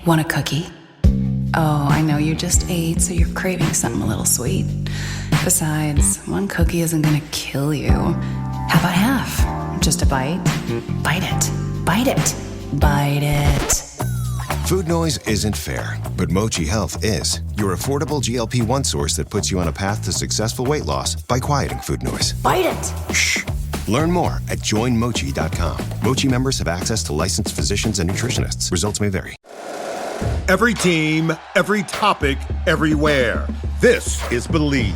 Want a cookie? Oh, I know you just ate, so you're craving something a little sweet. Besides, one cookie isn't gonna kill you. How about half? Just a bite? Bite it. Bite it. Bite it. Food noise isn't fair, but Mochi Health is. Your affordable GLP-1 source that puts you on a path to successful weight loss by quieting food noise. Bite it! Shh. Learn more at joinmochi.com. Mochi members have access to licensed physicians and nutritionists. Results may vary. Every team, every topic, everywhere. This is Believe.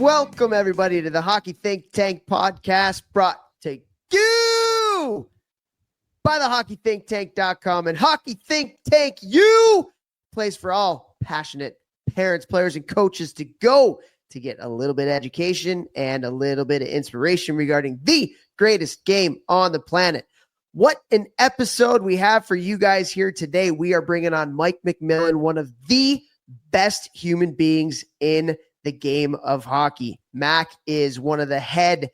Welcome, everybody, to the Hockey Think Tank podcast, brought to you by the hockeythinktank.com and Hockey Think Tank U, place for all passionate parents, players, and coaches to go to get a little bit of education and a little bit of inspiration regarding the greatest game on the planet. What an episode we have for you guys here today. We are bringing on Mike MacMillan, one of the best human beings in the game of hockey. Mac is one of the head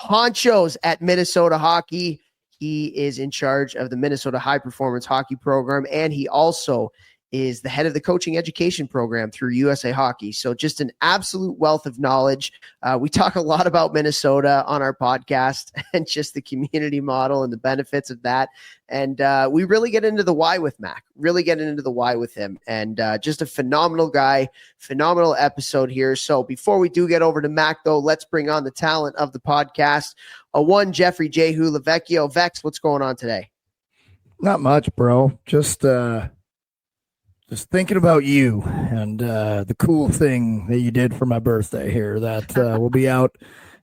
honchos at Minnesota Hockey. He is in charge of the Minnesota High Performance Hockey Program, and he also is the head of the coaching education program through USA Hockey. So just an absolute wealth of knowledge. We talk a lot about Minnesota on our podcast and just the community model and the benefits of that. And we really get into the why with Mac, really get into the why with him. And just a phenomenal guy, phenomenal episode here. So before we do get over to Mac, though, let's bring on the talent of the podcast. One Jeffrey J. Hulavecchio. Vex, what's going on today? Not much, bro. Just thinking about you and the cool thing that you did for my birthday here. That will be out.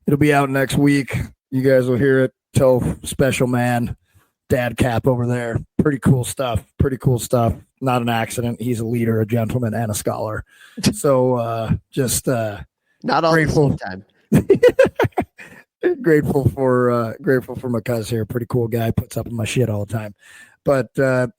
It'll be out next week. You guys will hear it. Tell special man, Dad Cap over there. Pretty cool stuff. Not an accident. He's a leader, a gentleman, and a scholar. So just not all grateful. at the same time. Grateful for my cuz here. Pretty cool guy. Puts up with my shit all the time. But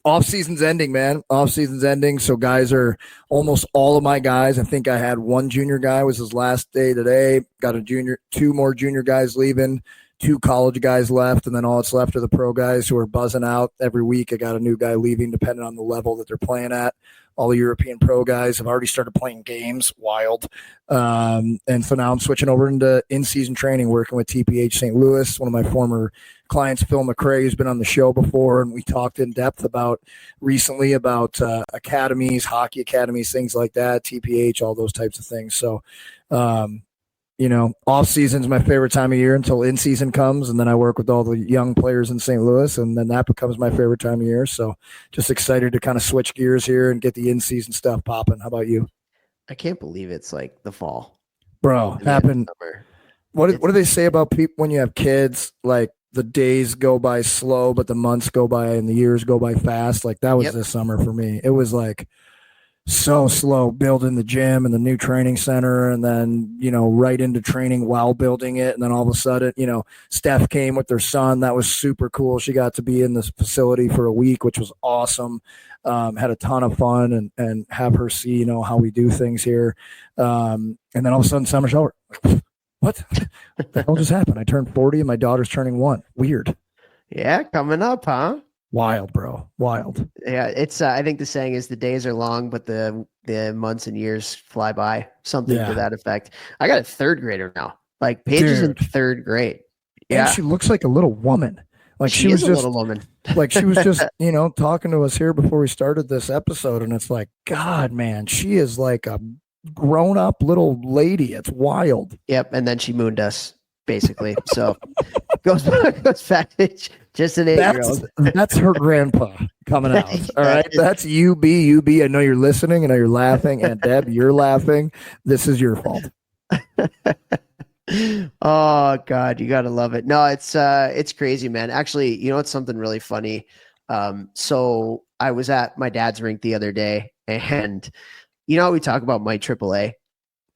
off season's ending, man. Off season's ending. So guys are almost all of my guys. I think I had one junior guy was his last day today. Got two more junior guys leaving, 2 college guys left, and then all that's left are the pro guys who are buzzing out every week. I got a new guy leaving depending on the level that they're playing at. All the European pro guys have already started playing games. Wild. And so now I'm switching over into in-season training, working with TPH St. Louis, one of my former clients, Phil McRae, who's been on the show before, and we talked in depth recently about academies, hockey academies, things like that, TPH, all those types of things. So, off season is my favorite time of year until in season comes, and then I work with all the young players in St. Louis, and then that becomes my favorite time of year. So, just excited to kind of switch gears here and get the in season stuff popping. How about you? I can't believe it's like the fall, bro. Happened. What do they say about people when you have kids? Like the days go by slow, but the months go by and the years go by fast. Like that was this summer for me. It was like so slow building the gym and the new training center, and then, right into training while building it. And then all of a sudden, Steph came with their son. That was super cool. She got to be in this facility for a week, which was awesome. Had a ton of fun and have her see, how we do things here. And then all of a sudden summer's over. What the hell just happened? I turned 40 and my daughter's turning 1. Weird. Yeah. Coming up, huh? Wild, bro. Wild. Yeah, it's. I think the saying is the days are long, but the months and years fly by. Something to that effect. I got a 3rd grader now. Like Paige is in 3rd grade. Yeah, and she looks like a little woman. Like she was a just little woman. Like she was just talking to us here before we started this episode, and it's like, God, man, she is like a grown up little lady. It's wild. Yep, and then she mooned us basically. So goes back to just an 8-year-old. That's her grandpa coming out. All right. That's UB. I know you're listening. I know you're laughing. And Deb, you're laughing. This is your fault. Oh God, you gotta love it. No, it's crazy, man. Actually, it's something really funny. So I was at my dad's rink the other day, and we talk about my AAA.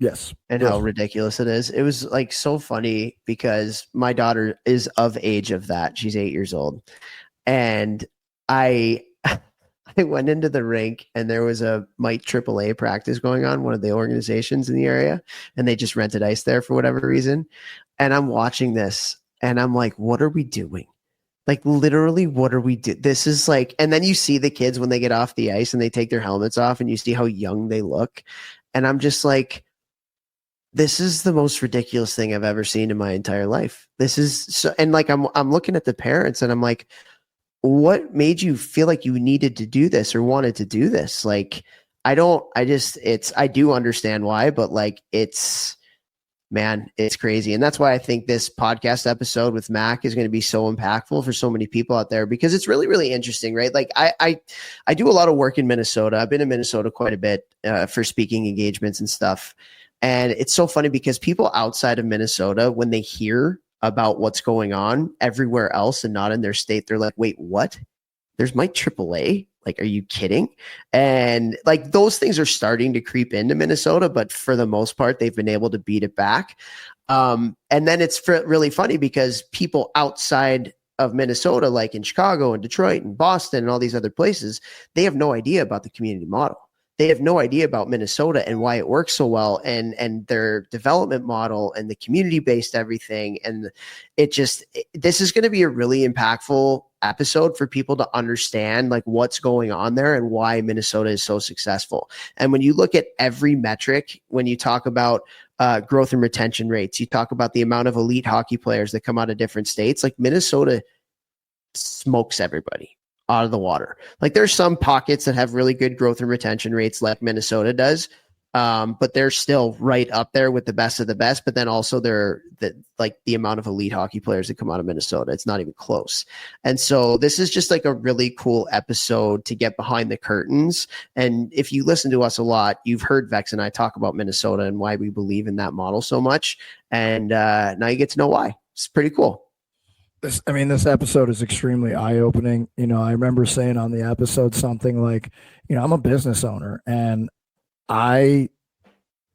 Yes. And how ridiculous it is. It was like so funny because my daughter is of age of that. She's 8 years old. And I I went into the rink and there was a Mike AAA practice going on, one of the organizations in the area, and they just rented ice there for whatever reason. And I'm watching this and I'm like, what are we doing? Like literally, what are we doing? This is like, and then you see the kids when they get off the ice and they take their helmets off and you see how young they look. And I'm just like, this is the most ridiculous thing I've ever seen in my entire life. This is so, and like, I'm looking at the parents and I'm like, what made you feel like you needed to do this or wanted to do this? Like, I do understand why, but like, man, it's crazy. And that's why I think this podcast episode with Mac is going to be so impactful for so many people out there, because it's really, really interesting, right? Like I do a lot of work in Minnesota. I've been in Minnesota quite a bit for speaking engagements and stuff. And it's so funny because people outside of Minnesota, when they hear about what's going on everywhere else and not in their state, they're like, wait, what? There's Mike AAA? Like, are you kidding? And like those things are starting to creep into Minnesota, but for the most part, they've been able to beat it back. And then it's really funny because people outside of Minnesota, like in Chicago and Detroit and Boston and all these other places, they have no idea about the community model. They have no idea about Minnesota and why it works so well, and their development model and the community-based everything. And this is going to be a really impactful episode for people to understand like what's going on there and why Minnesota is so successful. And when you look at every metric, when you talk about growth and retention rates, you talk about the amount of elite hockey players that come out of different states, like Minnesota smokes everybody out of the water. Like there's some pockets that have really good growth and retention rates like Minnesota does. But they're still right up there with the best of the best. But then also the amount of elite hockey players that come out of Minnesota, it's not even close. And so this is just like a really cool episode to get behind the curtains. And if you listen to us a lot, you've heard Vex and I talk about Minnesota and why we believe in that model so much. And now you get to know why. It's pretty cool. This episode is extremely eye-opening. I remember saying on the episode something like, I'm a business owner and I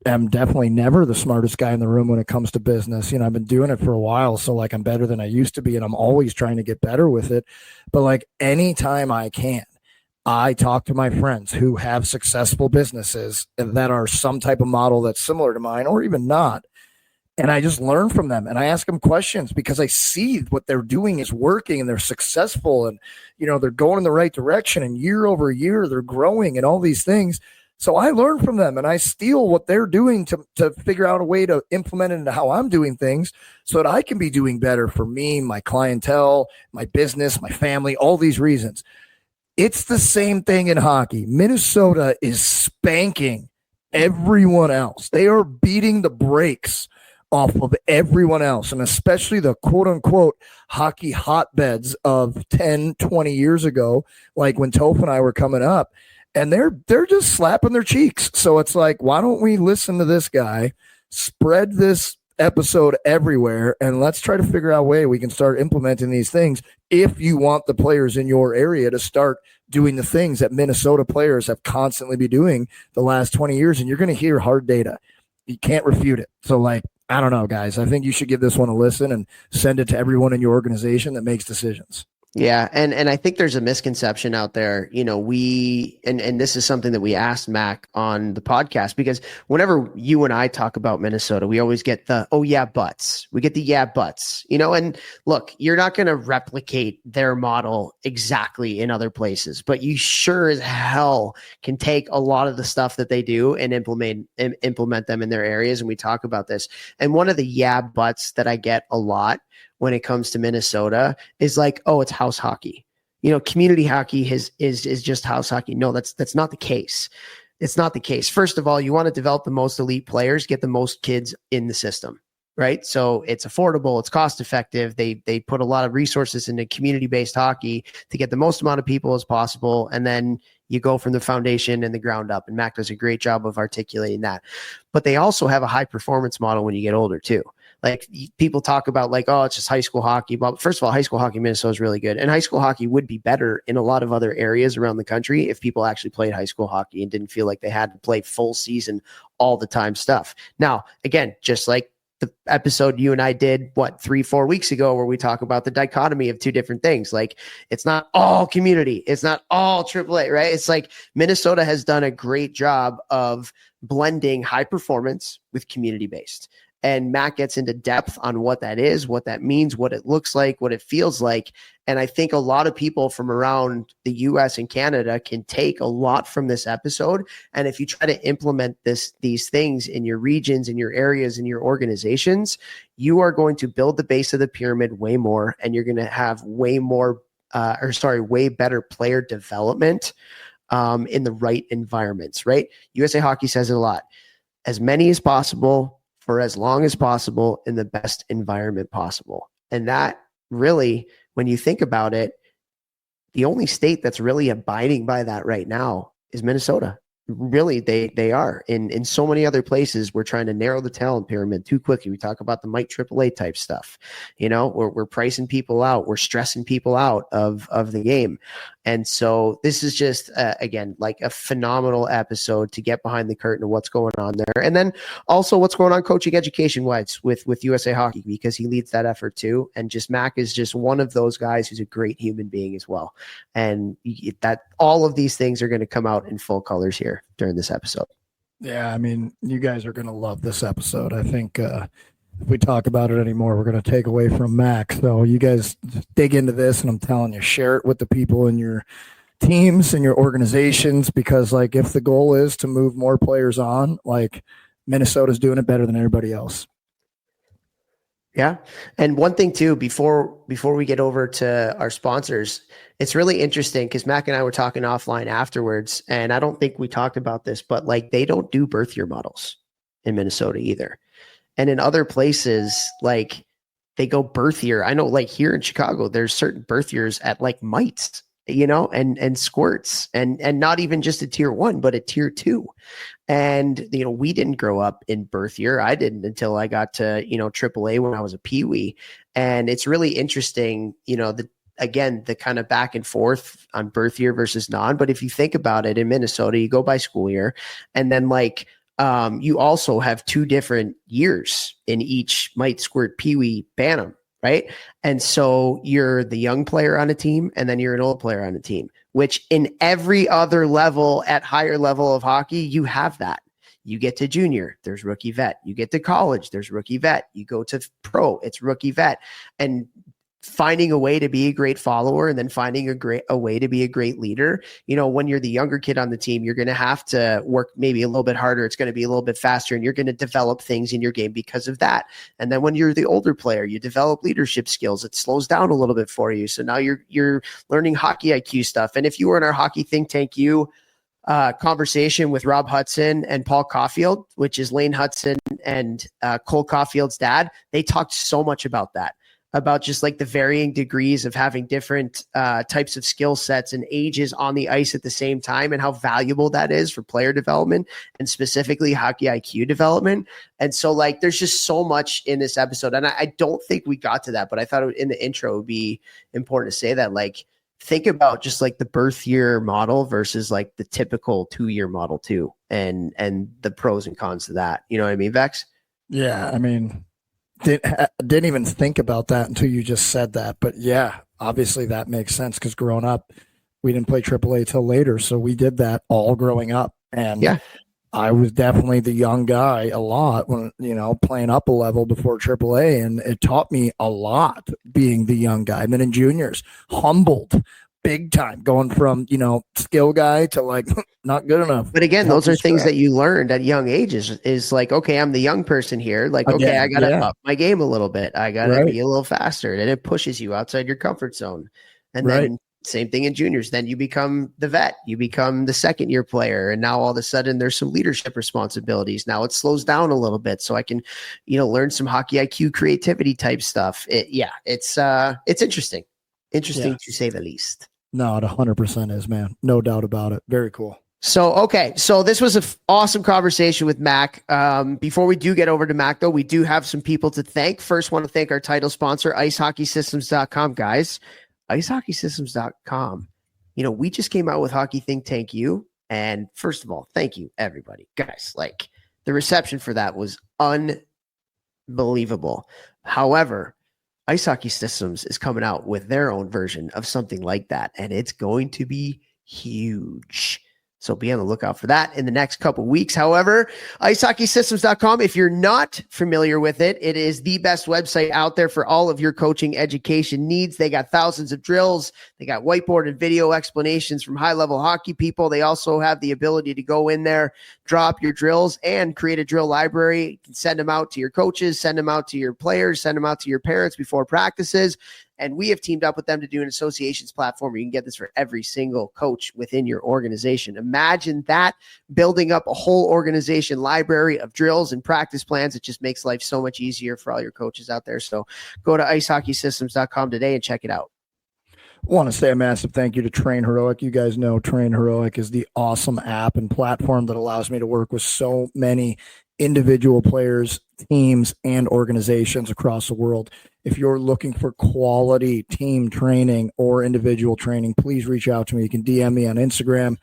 am definitely never the smartest guy in the room when it comes to business. I've been doing it for a while, so like I'm better than I used to be, and I'm always trying to get better with it. But like anytime I can, I talk to my friends who have successful businesses that are some type of model that's similar to mine or even not. And I just learn from them and I ask them questions because I see what they're doing is working and they're successful and, they're going in the right direction and year over year, they're growing and all these things. So I learn from them and I steal what they're doing to figure out a way to implement it into how I'm doing things so that I can be doing better for me, my clientele, my business, my family, all these reasons. It's the same thing in hockey. Minnesota is spanking everyone else. They are beating the brakes off of everyone else, and especially the quote-unquote hockey hotbeds of 10, 20 years ago, like when Topher and I were coming up, and they're just slapping their cheeks. So it's like, why don't we listen to this guy, spread this episode everywhere, and let's try to figure out a way we can start implementing these things if you want the players in your area to start doing the things that Minnesota players have constantly been doing the last 20 years, and you're going to hear hard data. You can't refute it. So like, I don't know, guys. I think you should give this one a listen and send it to everyone in your organization that makes decisions. Yeah. And I think there's a misconception out there, and this is something that we asked Mac on the podcast, because whenever you and I talk about Minnesota, we always get the, oh yeah, buts. We get the yeah, buts, and look, you're not going to replicate their model exactly in other places, but you sure as hell can take a lot of the stuff that they do and implement them in their areas. And we talk about this. And one of the yeah, buts that I get a lot when it comes to Minnesota is like, oh, it's house hockey. Community hockey is just house hockey. No, that's not the case. It's not the case. First of all, you want to develop the most elite players, get the most kids in the system, right? So it's affordable, it's cost effective. They put a lot of resources into community-based hockey to get the most amount of people as possible. And then you go from the foundation and the ground up. And Mac does a great job of articulating that. But they also have a high performance model when you get older too. Like people talk about like, oh, it's just high school hockey. But first of all, high school hockey in Minnesota is really good. And high school hockey would be better in a lot of other areas around the country if people actually played high school hockey and didn't feel like they had to play full season all the time stuff. Now, again, just like the episode you and I did 3-4 weeks ago, where we talk about the dichotomy of two different things. Like, it's not all community, it's not all AAA, right? It's like Minnesota has done a great job of blending high performance with community based. And Mac gets into depth on what that is, what that means, what it looks like, what it feels like. And I think a lot of people from around the US and Canada can take a lot from this episode. And if you try to implement these things in your regions, in your areas, in your organizations, you are going to build the base of the pyramid way more, and you're going to have way better player development in the right environments, right? USA Hockey says it a lot. As many as possible, for as long as possible, in the best environment possible. And that really, when you think about it, the only state that's really abiding by that right now is Minnesota. Really, they are. In so many other places, we're trying to narrow the talent pyramid too quickly. We talk about the Mike AAA type stuff. We're pricing people out. We're stressing people out of the game. And so this is just, again, like a phenomenal episode to get behind the curtain of what's going on there. And then also what's going on coaching education-wise with USA Hockey, because he leads that effort too. And just Mac is just one of those guys who's a great human being as well. And that all of these things are going to come out in full colors here during this episode. Yeah, I mean, you guys are going to love this episode. I think if we talk about it anymore, we're going to take away from Mac. So you guys dig into this, and I'm telling you, share it with the people in your teams and your organizations, because like, if the goal is to move more players on, like, Minnesota's doing it better than everybody else. Yeah. And one thing too, before we get over to our sponsors, it's really interesting because Mac and I were talking offline afterwards, and I don't think we talked about this, but like, they don't do birth year models in Minnesota either. And in other places, like, they go birth year. I know, like, here in Chicago, there's certain birth years at like mites, and squirts, and not even just a tier 1, but a tier 2. And, we didn't grow up in birth year. I didn't until I got to, AAA when I was a peewee. And it's really interesting, the kind of back and forth on birth year versus non. But if you think about it, in Minnesota, you go by school year, and then like, you also have 2 different years in each mite, squirt, peewee, bantam, right? And so you're the young player on a team, and then you're an old player on a team, which in every other level, at higher level of hockey, you have that. You get to junior, there's rookie vet. You get to college, there's rookie vet. You go to pro, it's rookie vet. And finding a way to be a great follower, and then finding a way to be a great leader. When you're the younger kid on the team, you're going to have to work maybe a little bit harder. It's going to be a little bit faster, and you're going to develop things in your game because of that. And then when you're the older player, you develop leadership skills. It slows down a little bit for you. So now you're learning hockey IQ stuff. And if you were in our Hockey Think Tank conversation with Rob Hudson and Paul Caulfield, which is Lane Hudson and Cole Caulfield's dad, they talked so much about that, about just like the varying degrees of having different types of skill sets and ages on the ice at the same time, and how valuable that is for player development, and specifically hockey IQ development. And so like, there's just so much in this episode. And I don't think we got to that, but I thought in the intro it would be important to say that, like, think about just like the birth year model versus like the typical 2-year model too. And the pros and cons to that. You know what I mean, Vex? Yeah. I mean, didn't even think about that until you just said that. But yeah, obviously that makes sense, because growing up, we didn't play AAA till later. So we did that all growing up. And yeah, I was definitely the young guy a lot when, playing up a level before AAA. And it taught me a lot being the young guy. And then in juniors, humbled big time, going from, skill guy to like not good enough. But again, those are things that you learned at young ages, is like, okay, I'm the young person here. Like, okay, I got to up my game a little bit. I got to be a little faster. And it pushes you outside your comfort zone. And then same thing in juniors. Then you become the vet, you become the 2nd-year player. And now all of a sudden there's some leadership responsibilities. Now it slows down a little bit, so I can, learn some hockey IQ, creativity type stuff. It's interesting. Interesting to say the least. No, it 100% is, man. No doubt about it. Very cool. So, okay. So this was an awesome conversation with Mac. Before we do get over to Mac, though, we do have some people to thank. First, want to thank our title sponsor, icehockeysystems.com, guys. icehockeysystems.com. We just came out with Hockey Think Tank U. And first of all, thank you, everybody. Guys, like, the reception for that was unbelievable. However, Ice Hockey Systems is coming out with their own version of something like that, and it's going to be huge. So be on the lookout for that in the next couple weeks. However, icehockeysystems.com, if you're not familiar with it, it is the best website out there for all of your coaching education needs. They got thousands of drills. They got whiteboard and video explanations from high-level hockey people. They also have the ability to go in there, drop your drills, and create a drill library. You can send them out to your coaches, send them out to your players, send them out to your parents before practices. And we have teamed up with them to do an associations platform where you can get this for every single coach within your organization. Imagine that, building up a whole organization library of drills and practice plans. It just makes life so much easier for all your coaches out there. So go to icehockeysystems.com today and check it out. I want to say a massive thank you to Train Heroic. You guys know Train Heroic is the awesome app and platform that allows me to work with so many individual players, teams, and organizations across the world. If you're looking for quality team training or individual training, please reach out to me. You can DM me on Instagram.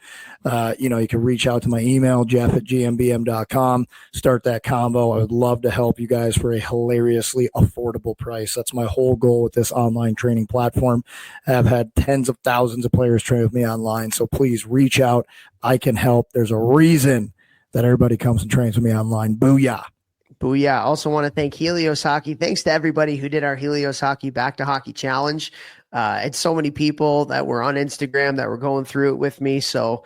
You can reach out to my email, jeff@gmbm.com. Start that combo. I would love to help you guys for a hilariously affordable price. That's my whole goal with this online training platform. I've had tens of thousands of players train with me online. So please reach out. I can help. There's a reason that everybody comes and trains with me online. Booyah. Booyah. Also want to thank Helios Hockey. Thanks to everybody who did our Helios Hockey Back to Hockey Challenge. It's so many people that were on Instagram that were going through it with me. So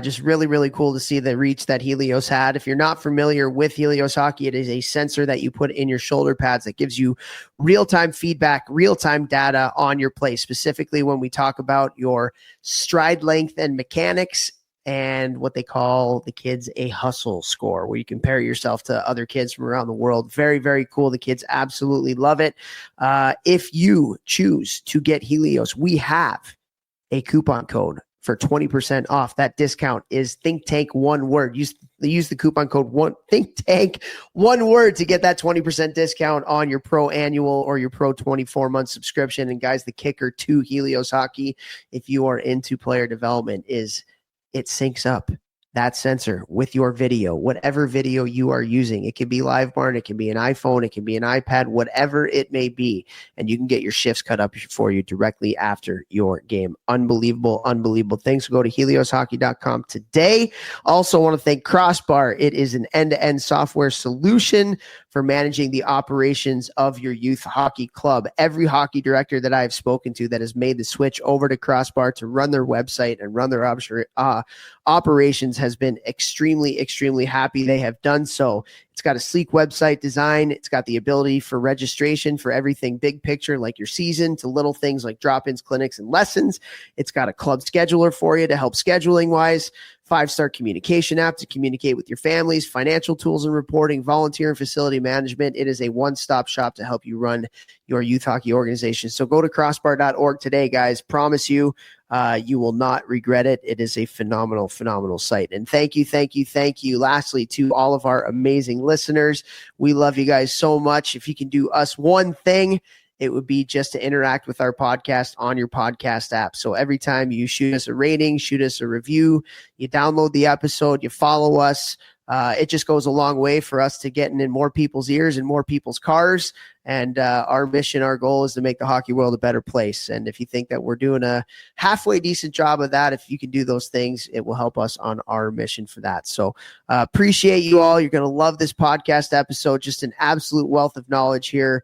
just really, really cool to see the reach that Helios had. If you're not familiar with Helios Hockey, it is a sensor that you put in your shoulder pads that gives you real-time feedback, real-time data on your play, specifically when we talk about your stride length and mechanics, and what they call the kids a hustle score, where you compare yourself to other kids from around the world. Very, very cool. The kids absolutely love it. If you choose to get Helios, we have a coupon code for 20% off. That discount is Think Tank, one word. Use the coupon code Think Tank, one word, to get that 20% discount on your Pro Annual or your Pro 24-month subscription. And guys, the kicker to Helios Hockey, if you are into player development, is it syncs up that sensor with your video, whatever video you are using. It can be LiveBarn, it can be an iPhone, it can be an iPad, whatever it may be. And you can get your shifts cut up for you directly after your game. Unbelievable, unbelievable things. So go to helioshockey.com today. Also want to thank Crossbar. It is an end-to-end software solution for managing the operations of your youth hockey club. Every hockey director that I have spoken to that has made the switch over to Crossbar to run their website and run their operations has been extremely, extremely happy they have done so. It's got a sleek website design. It's got the ability for registration for everything big picture, like your season, to little things like drop-ins, clinics, and lessons. It's got a club scheduler for you to help scheduling-wise, 5-star communication app to communicate with your families, financial tools and reporting, volunteer and facility management. It is a one-stop shop to help you run your youth hockey organization. So go to crossbar.org today, guys. Promise you, you will not regret it. It is a phenomenal, phenomenal site. And thank you. Lastly, to all of our amazing listeners, we love you guys so much. If you can do us one thing, it would be just to interact with our podcast on your podcast app. So every time you shoot us a rating, shoot us a review, you download the episode, you follow us, it just goes a long way for us to getting in more people's ears and more people's cars. And our mission, our goal is to make the hockey world a better place. And if you think that we're doing a halfway decent job of that, if you can do those things, it will help us on our mission for that. So appreciate you all. You're going to love this podcast episode. Just an absolute wealth of knowledge here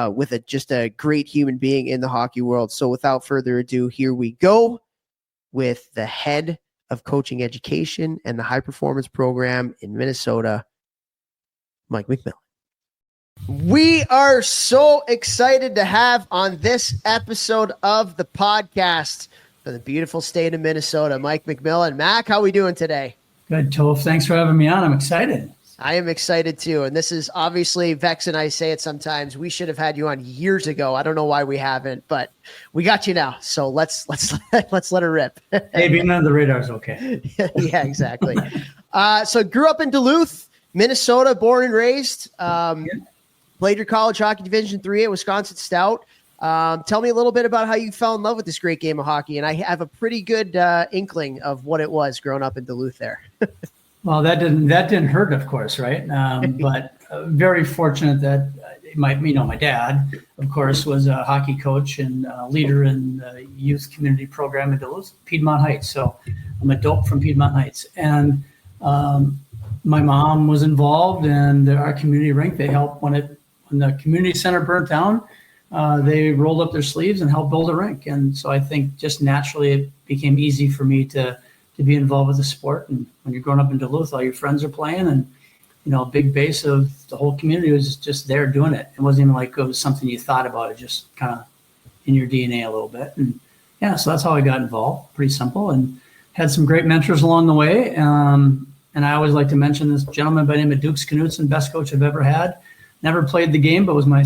with just a great human being in the hockey world. So without further ado, here we go with the head of coaching education and the high performance program in Minnesota, Mike MacMillan. We are so excited to have on this episode of the podcast from the beautiful state of Minnesota, Mike MacMillan. Mac, how are we doing today? Good, Toph. Thanks for having me on. I'm excited. I am excited too. And this is obviously, Vex and I say it sometimes, we should have had you on years ago. I don't know why we haven't, but we got you now. So let's let her rip. Hey, being on the radar is okay. Yeah, exactly. So grew up in Duluth, Minnesota, born and raised. Played your college hockey Division III at Wisconsin Stout. Tell me a little bit about how you fell in love with this great game of hockey. And I have a pretty good inkling of what it was growing up in Duluth there. Well, that didn't hurt, of course, right? But very fortunate that my dad, of course, was a hockey coach and leader in the youth community program in Duluth, Piedmont Heights. So I'm a dope from Piedmont Heights. And my mom was involved in our community rink. They helped when the community center burnt down. They rolled up their sleeves and helped build a rink. And so I think just naturally it became easy for me to be involved with the sport. And when you're growing up in Duluth, all your friends are playing, and a big base of the whole community was just there doing it. It wasn't even like it was something you thought about. It just kind of in your DNA a little bit. And yeah, so that's how I got involved. Pretty simple, and had some great mentors along the way. And I always like to mention this gentleman by the name of Dukes Knudsen, best coach I've ever had. Never played the game, but was my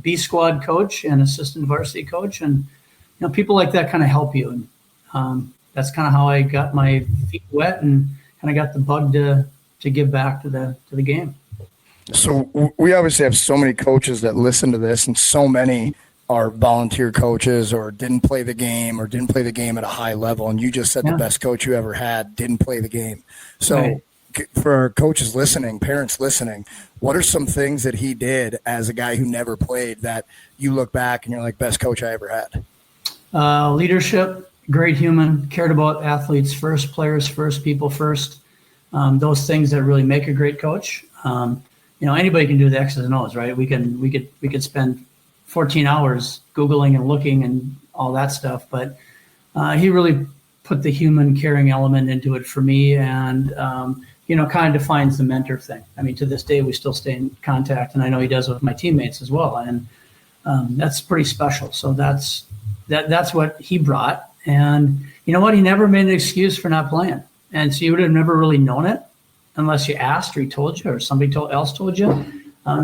B squad coach and assistant varsity coach. And people like that kind of help you. And that's kind of how I got my feet wet and kind of got the bug to give back to the game. So we obviously have so many coaches that listen to this, and so many are volunteer coaches or didn't play the game at a high level. And you just said the best coach you ever had didn't play the game. So right. For our coaches listening, parents listening, what are some things that he did as a guy who never played that you look back and you're like, best coach I ever had? Leadership, great human, cared about athletes first, players first, people first. Those things that really make a great coach. Anybody can do the X's and O's, right? We could spend 14 hours Googling and looking and all that stuff, but he really put the human caring element into it for me, and kind of defines the mentor thing. I mean, to this day, we still stay in contact, and I know he does with my teammates as well, and that's pretty special. So that's what he brought, and you know what? He never made an excuse for not playing. And so you would have never really known it unless you asked or he told you or somebody else told you.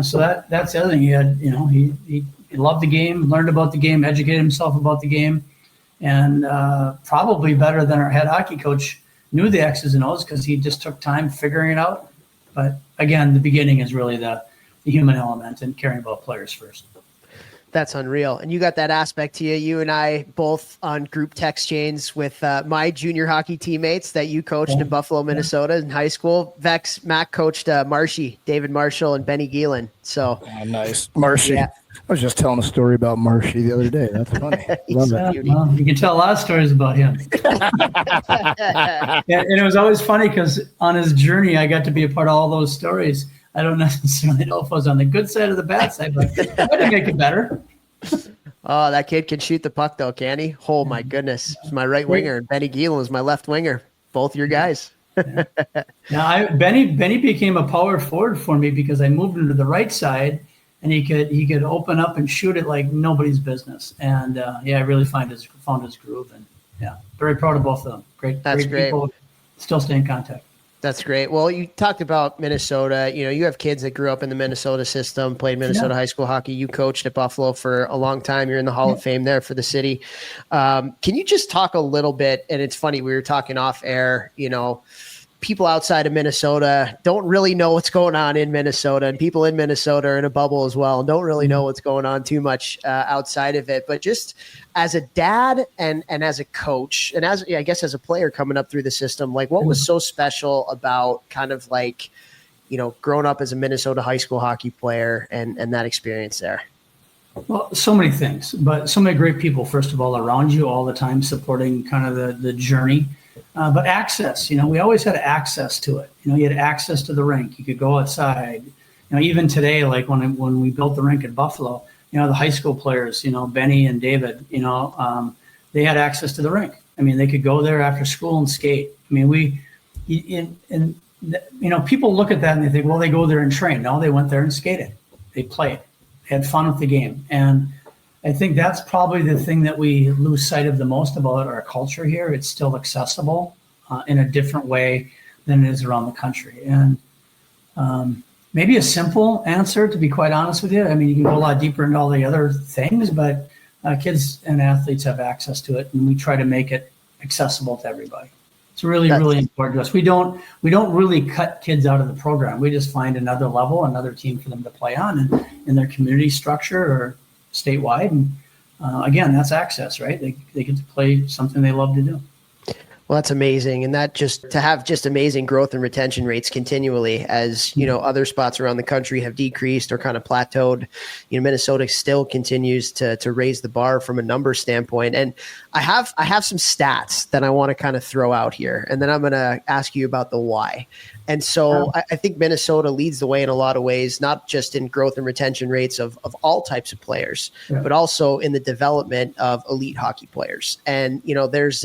So that's the other thing. He had, he loved the game, learned about the game, educated himself about the game, and probably better than our head hockey coach knew the X's and O's because he just took time figuring it out. But again, the beginning is really the human element and caring about players first. That's unreal. And you got that aspect to you. You and I both on group text chains with my junior hockey teammates that you coached in Buffalo, Minnesota in high school. Mac coached Marshy, David Marshall, and Benny Geelan. So nice. Marshy. Yeah. I was just telling a story about Marshy the other day. That's funny. Love it. Well, you can tell a lot of stories about him. And it was always funny because on his journey, I got to be a part of all those stories. I don't necessarily know if I was on the good side or the bad side, but I had to make it better. Oh, that kid can shoot the puck, though, can he? Oh, my goodness. He's my right winger, and Benny Geelan was my left winger. Both your guys. Now, Benny became a power forward for me because I moved him to the right side, and he could open up and shoot it like nobody's business. And, I really found his groove. And, very proud of both of them. Great people. Still stay in contact. That's great. Well, you talked about Minnesota. You have kids that grew up in the Minnesota system, played Minnesota high school hockey. You coached at Buffalo for a long time. You're in the Hall of Fame there for the city. Can you just talk a little bit? And it's funny, we were talking off air, people outside of Minnesota don't really know what's going on in Minnesota, and people in Minnesota are in a bubble as well and don't really know what's going on too much outside of it. But just as a dad and as a coach and as a player coming up through the system, like what was so special about kind of like, growing up as a Minnesota high school hockey player and that experience there? Well, so many things, but so many great people, first of all, around you all the time supporting kind of the journey. But access, we always had access to it. You had access to the rink. You could go outside. Even today, like when we built the rink at Buffalo, the high school players, Benny and David, they had access to the rink. I mean, they could go there after school and skate. I mean, people look at that and they think, well, they go there and train. No, they went there and skated. They played. They had fun with the game. And I think that's probably the thing that we lose sight of the most about our culture here. It's still accessible in a different way than it is around the country. And maybe a simple answer, to be quite honest with you. I mean, you can go a lot deeper into all the other things, but kids and athletes have access to it, and we try to make it accessible to everybody. It's really important to us. We don't really cut kids out of the program. We just find another level, another team for them to play on in their community structure or statewide. And again, that's access, right? They get to play something they love to do. Well, that's amazing. And that just to have just amazing growth and retention rates continually as, other spots around the country have decreased or kind of plateaued. Minnesota still continues to raise the bar from a number standpoint. And I have some stats that I want to kind of throw out here, and then I'm going to ask you about the why. And so I think Minnesota leads the way in a lot of ways, not just in growth and retention rates of all types of players, but also in the development of elite hockey players. And, there's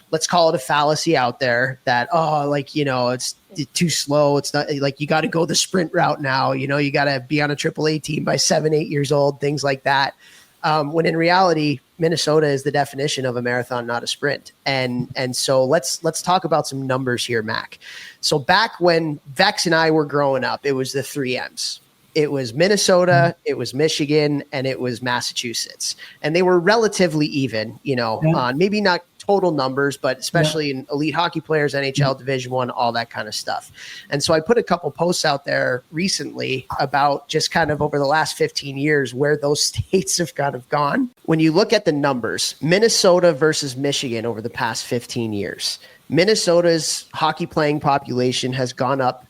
let's call it a fallacy out there that, it's too slow. It's not like you got to go the sprint route now. You got to be on a AAA team by 7-8 years old, things like that. When in reality, Minnesota is the definition of a marathon, not a sprint. And so let's talk about some numbers here, Mac. So back when Vex and I were growing up, it was the 3 M's. It was Minnesota, it was Michigan, and it was Massachusetts. And they were relatively even, on maybe not total numbers, but especially in elite hockey players, NHL, Division I, all that kind of stuff. And so I put a couple posts out there recently about just kind of over the last 15 years where those states have kind of gone. When you look at the numbers, Minnesota versus Michigan over the past 15 years, Minnesota's hockey playing population has gone up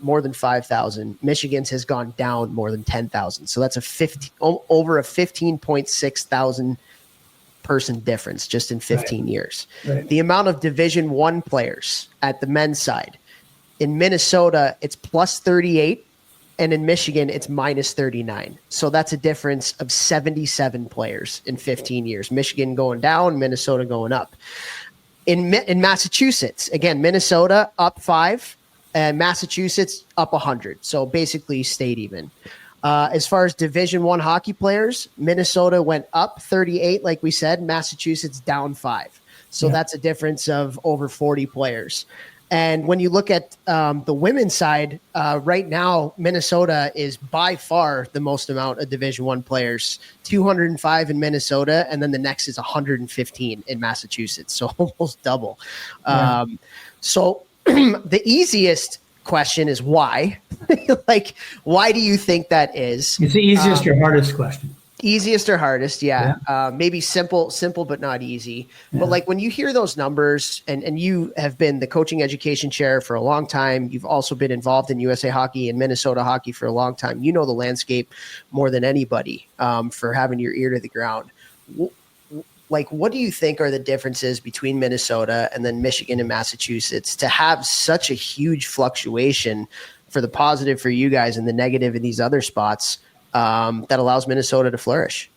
more than 5,000. Michigan's has gone down more than 10,000. So that's over a 15.6 thousand person difference just in 15 years. Right. The amount of Division I players at the men's side in Minnesota, it's plus 38, and in Michigan, it's minus 39. So that's a difference of 77 players in 15 years. Michigan going down, Minnesota going up. In Massachusetts, again, Minnesota up 5. And Massachusetts up 100. So basically stayed even. As far as Division I hockey players, Minnesota went up 38, like we said, Massachusetts down 5. So that's a difference of over 40 players. And when you look at the women's side, right now, Minnesota is by far the most amount of Division I players, 205 in Minnesota, and then the next is 115 in Massachusetts. So almost double. So the easiest question is why? Why do you think that is? It's the easiest or hardest question. Easiest or hardest, maybe simple, but not easy. Yeah. But when you hear those numbers, and you have been the coaching education chair for a long time, you've also been involved in USA Hockey and Minnesota Hockey for a long time. You know the landscape more than anybody for having your ear to the ground. What do you think are the differences between Minnesota and then Michigan and Massachusetts to have such a huge fluctuation for the positive for you guys and the negative in these other spots that allows Minnesota to flourish?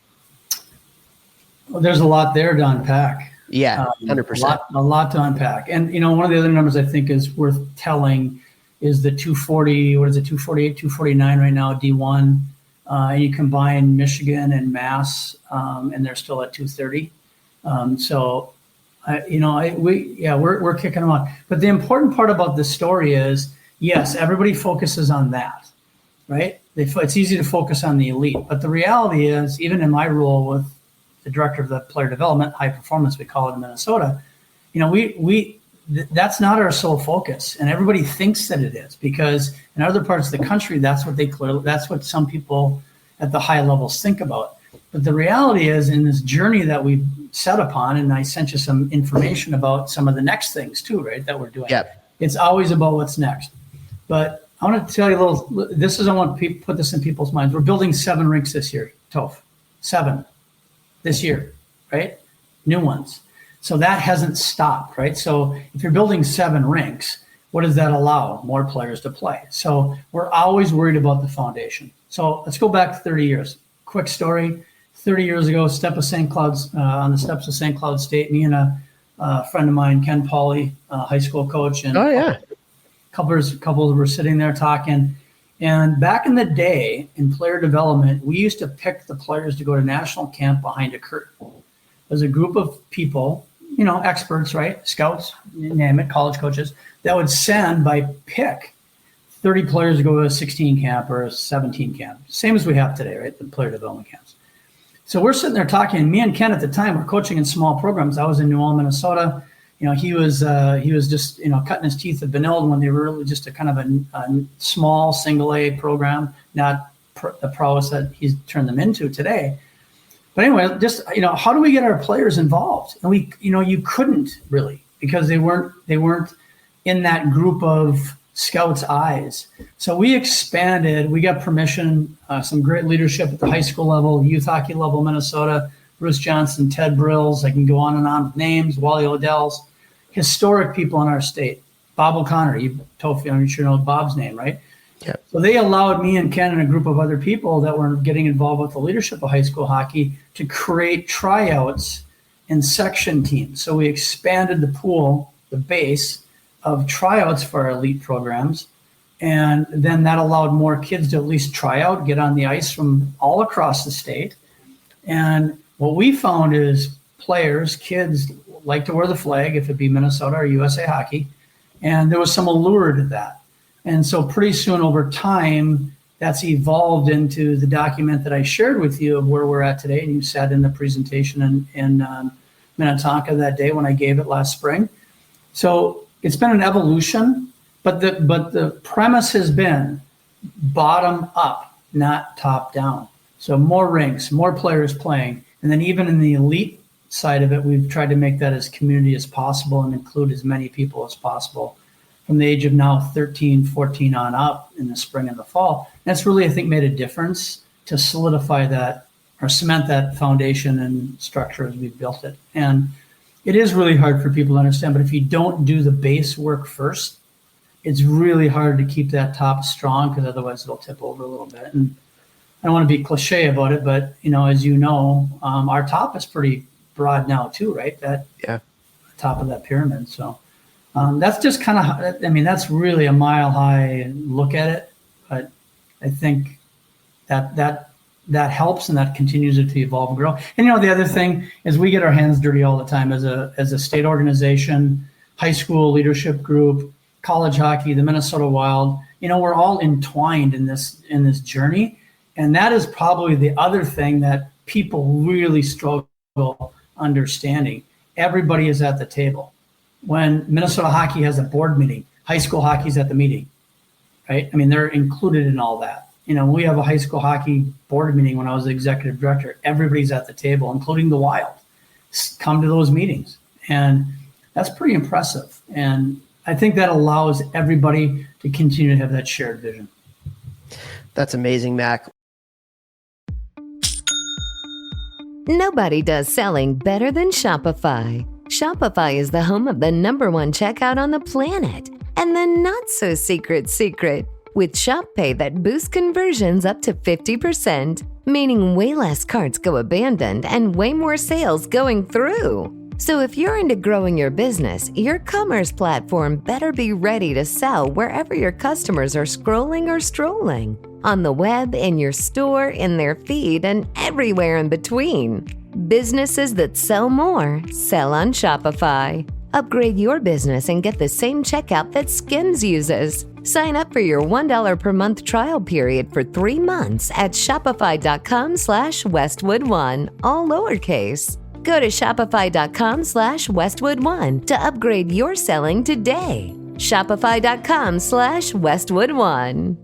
Well, there's a lot there to unpack. Yeah, 100%. A lot to unpack. And, one of the other numbers I think is worth telling is the 240, 248, 249 right now, D1. And you combine Michigan and Mass, and they're still at 230. We're kicking them on. But the important part about this story is, yes, everybody focuses on that, right? It's easy to focus on the elite, but the reality is, even in my role with the director of the player development, high performance, we call it in Minnesota, that's not our sole focus, and everybody thinks that it is, because in other parts of the country, that's what some people at the high levels think about. But the reality is, in this journey that we've set upon, and I sent you some information about some of the next things too, right, that we're doing. Yep. It's always about what's next. But I want to tell you I want to put this in people's minds. We're building 7 rinks this year, Toph. 7 this year, right? New ones. So that hasn't stopped, right? So if you're building 7 rinks, what does that allow? More players to play. So we're always worried about the foundation. So let's go back 30 years. Quick story. 30 years ago, on the steps of St. Cloud State, me and a friend of mine, Ken Pauley, high school coach, and couples were sitting there talking. And back in the day, in player development, we used to pick the players to go to national camp behind a curtain. There's a group of people, experts, right? Scouts, you name it, college coaches, that would send by pick 30 players to go to a 16 camp or a 17 camp. Same as we have today, right? The player development camps. So we're sitting there talking, and me and Ken at the time were coaching in small programs. I was in New Ulm, Minnesota. He was just, cutting his teeth at Benilde when they were really just a kind of a small single A program, not the prowess that he's turned them into today. But anyway, just, how do we get our players involved? And you couldn't really. because they weren't in that group of scouts' eyes. So we expanded. We got permission, some great leadership at the high school level, youth hockey level, Minnesota, Bruce Johnson, Ted Brills. I can go on and on with names, Wally Odell's, historic people in our state. Bob O'Connor, Topher, I'm sure you know Bob's name, right? Yeah. So they allowed me and Ken and a group of other people that were getting involved with the leadership of high school hockey to create tryouts and section teams. So we expanded the pool, the base of tryouts for our elite programs. And then that allowed more kids to at least try out, get on the ice from all across the state. And what we found is players, kids like to wear the flag, if it be Minnesota or USA Hockey. And there was some allure to that. And so pretty soon over time, that's evolved into the document that I shared with you of where we're at today. And you sat in the presentation in Minnetonka that day when I gave it last spring. So it's been an evolution, but the premise has been bottom up, not top down. So more rinks, more players playing. And then even in the elite side of it, we've tried to make that as community as possible and include as many people as possible from the age of now 13, 14 on up in the spring and the fall. That's really, I think, made a difference to solidify that or cement that foundation and structure as we've built it. And it is really hard for people to understand, but if you don't do the base work first, it's really hard to keep that top strong because otherwise it'll tip over a little bit. And I don't want to be cliche about it, but as you know, our top is pretty broad now too, right? That top of that pyramid. So that's just kind of, that's really a mile high look at it. But I think that helps and that continues it to evolve and grow. And the other thing is we get our hands dirty all the time as a state organization, high school leadership group, college hockey, the Minnesota Wild. We're all entwined in this journey. And that is probably the other thing that people really struggle understanding. Everybody is at the table. When Minnesota hockey has a board meeting, high school hockey's at the meeting, right? They're included in all that. We have a high school hockey board meeting when I was the executive director. Everybody's at the table, including the Wild. Come to those meetings. And that's pretty impressive. And I think that allows everybody to continue to have that shared vision. That's amazing, Mac. Nobody does selling better than Shopify. Shopify is the home of the #1 checkout on the planet. And the not-so-secret secret, with Shop Pay that boosts conversions up to 50%, meaning way less carts go abandoned and way more sales going through. So if you're into growing your business, your commerce platform better be ready to sell wherever your customers are scrolling or strolling. On the web, in your store, in their feed, and everywhere in between. Businesses that sell more, sell on Shopify. Upgrade your business and get the same checkout that Skims uses. Sign up for your $1 per month trial period for 3 months at shopify.com/Westwood1, all lowercase. Go to shopify.com/Westwood1 to upgrade your selling today. Shopify.com/Westwood1.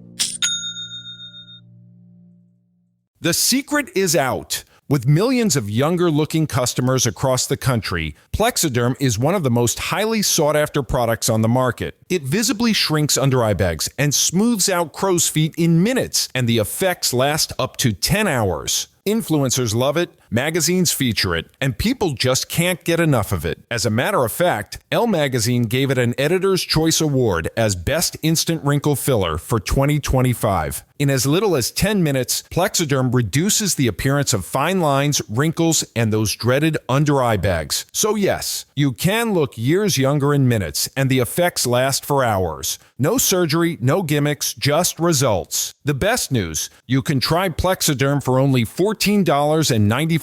The secret is out. With millions of younger-looking customers across the country, Plexiderm is one of the most highly sought-after products on the market. It visibly shrinks under-eye bags and smooths out crow's feet in minutes, and the effects last up to 10 hours. Influencers love it, magazines feature it, and people just can't get enough of it. As a matter of fact, Elle Magazine gave it an Editor's Choice Award as Best Instant Wrinkle Filler for 2025. In as little as 10 minutes, Plexiderm reduces the appearance of fine lines, wrinkles, and those dreaded under-eye bags. So yes, you can look years younger in minutes, and the effects last for hours. No surgery, no gimmicks, just results. The best news, you can try Plexiderm for only $14.95.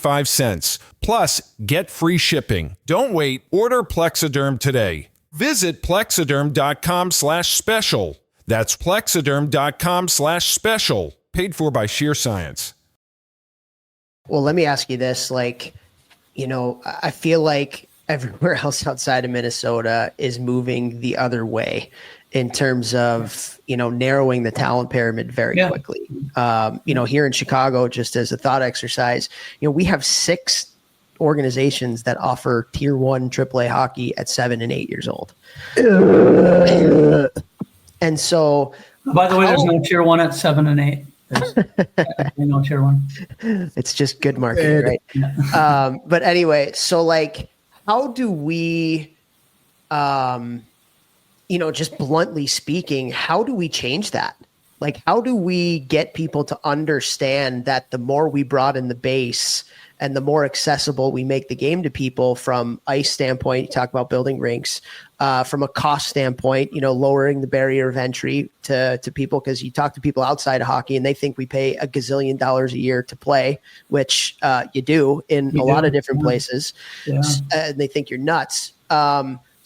Plus, get free shipping. Don't wait. Order Plexiderm today. Visit plexiderm.com/special. That's plexiderm.com/special. Paid for by Sheer Science. Well, let me ask you this. I feel like everywhere else outside of Minnesota is moving the other way in terms of, narrowing the talent pyramid very quickly. Here in Chicago, just as a thought exercise, we have 6 organizations that offer tier 1 AAA hockey at 7 and 8 years old. And so, by the way, there's no tier 1 at 7 and 8. There's no tier 1. It's just good marketing, right? But anyway, so like, how do we, just bluntly speaking, how do we change that? Like, how do we get people to understand that the more we broaden the base and the more accessible we make the game to people from ice standpoint, you talk about building rinks, from a cost standpoint, lowering the barrier of entry to people, because you talk to people outside of hockey and they think we pay $1 gazillion a year to play, which you do in a lot of different places. Yeah. And they think you're nuts.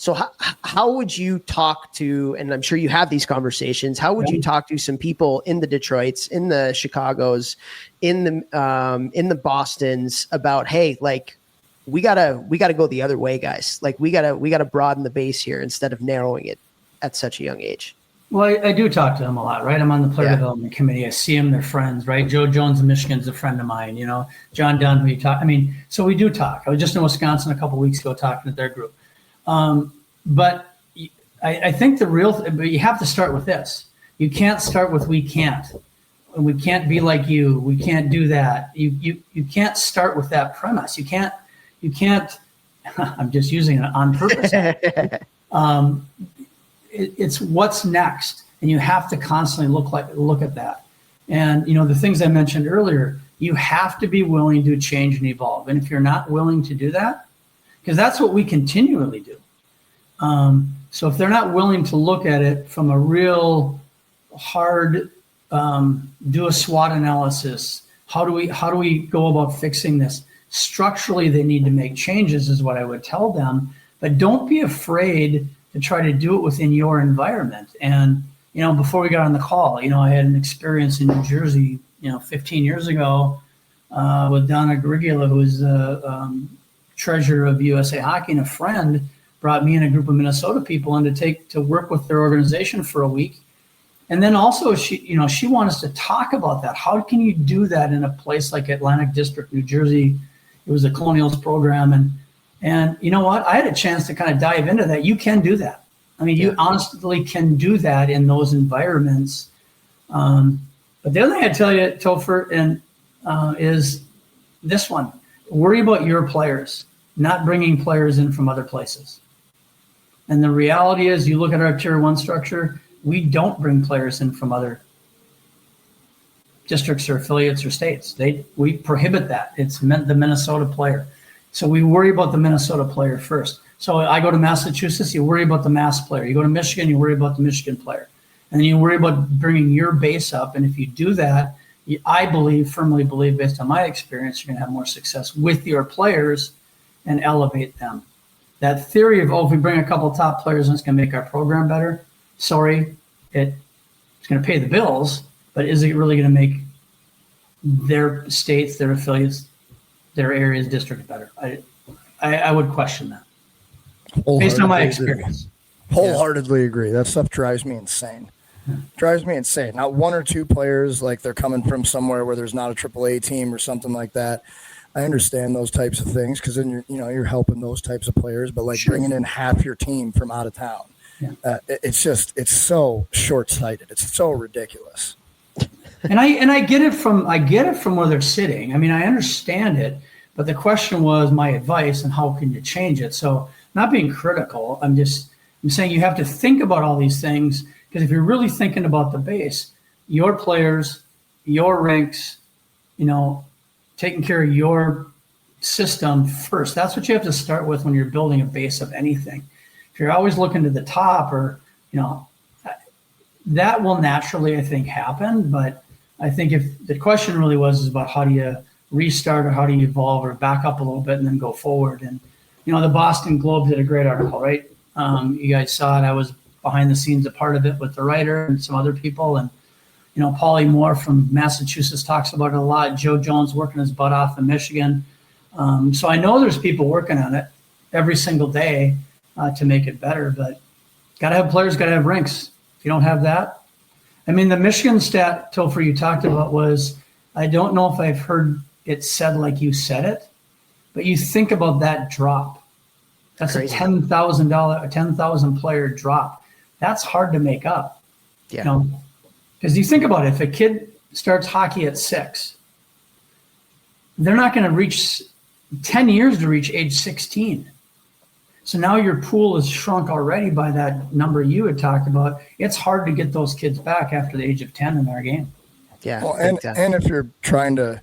So how would you talk to, and I'm sure you have these conversations, how would you talk to some people in the Detroits, in the Chicagos, in the Bostons about, hey, like, we gotta go the other way, guys. Like, we gotta broaden the base here instead of narrowing it at such a young age. Well, I do talk to them a lot, right? I'm on the player development committee. I see them; they're friends, right? Joe Jones of Michigan's a friend of mine. John Dunn, who you talk. I mean, so we do talk. I was just in Wisconsin a couple of weeks ago talking to their group. But I think but you have to start with this. You can't start with we can't. We can't be like you. We can't do that. You can't start with that premise. You can't. I'm just using it on purpose. It's what's next, and you have to constantly look at that. And the things I mentioned earlier, you have to be willing to change and evolve. And if you're not willing to do that, because that's what we continually do. So if they're not willing to look at it from a real hard, do a SWOT analysis, how do we go about fixing this? Structurally, they need to make changes is what I would tell them, but don't be afraid to try to do it within your environment. And, before we got on the call, I had an experience in New Jersey, 15 years ago, with Donna Grigula, who is the treasurer of USA Hockey, and a friend brought me and a group of Minnesota people in to work with their organization for a week. And then also she wanted us to talk about that. How can you do that in a place like Atlantic District, New Jersey? It was a Colonials program. And you know what? I had a chance to kind of dive into that. You can do that. I mean, you honestly can do that in those environments. But the other thing I tell you, Topher, is this one. Worry about your players, not bringing players in from other places. And the reality is, you look at our tier 1 structure, we don't bring players in from other districts or affiliates or states. We prohibit that. It's the Minnesota player. So we worry about the Minnesota player first. So I go to Massachusetts, you worry about the Mass player. You go to Michigan, you worry about the Michigan player. And then you worry about bringing your base up. And if you do that, I firmly believe, based on my experience, you're going to have more success with your players and elevate them. That theory of, if we bring a couple top players and it's going to make our program better, sorry, it's going to pay the bills, but is it really going to make their states, their affiliates, their areas, districts better? I would question that based on my experience. Wholeheartedly agree. That stuff drives me insane. Drives me insane. Not one or two players, like they're coming from somewhere where there's not a AAA team or something like that. I understand those types of things because then you're helping those types of players, but like bringing in half your team from out of town, it's so short-sighted. It's so ridiculous. And I get it from where they're sitting. I mean, I understand it, but the question was my advice and how can you change it? So not being critical, I'm saying you have to think about all these things, because if you're really thinking about the base, your players, your rinks, taking care of your system first. That's what you have to start with when you're building a base of anything. If you're always looking to the top, or that will naturally, I think, happen. But I think if the question really is about how do you restart, or how do you evolve, or back up a little bit and then go forward. And the Boston Globe did a great article, right? You guys saw it. I was behind the scenes a part of it with the writer and some other people. And Paulie Moore from Massachusetts talks about it a lot. Joe Jones working his butt off in Michigan. So I know there's people working on it every single day to make it better. But got to have players, got to have rinks. If you don't have that, I mean, the Michigan stat, Topher, you talked about was, I don't know if I've heard it said like you said it, But you think about that drop. That's Crazy. a $10,000 player drop. That's hard to make up. Yeah. You know, because you think about it, if a kid starts hockey at 6, they're not going to reach 10 years to reach age 16. So now your pool is shrunk already by that number you had talked about. It's hard to get those kids back after the age of 10 in our game. Yeah. Well, and if you're trying to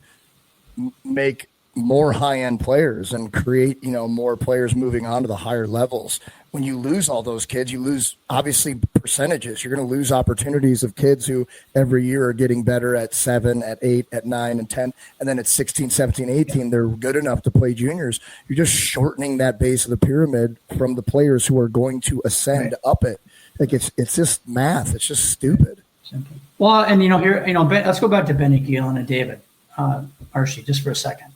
make more high-end players and create, more players moving on to the higher levels, when you lose all those kids, you lose obviously percentages. You're going to lose opportunities of kids who every year are getting better at 7, at 8, at 9 and 10. And then at 16, 17, 18, they're good enough to play juniors. You're just shortening that base of the pyramid from the players who are going to ascend up it. Like it's just math. It's just stupid. Well, and here, Ben, let's go back to Benny Gielen and David Marshy just for a second.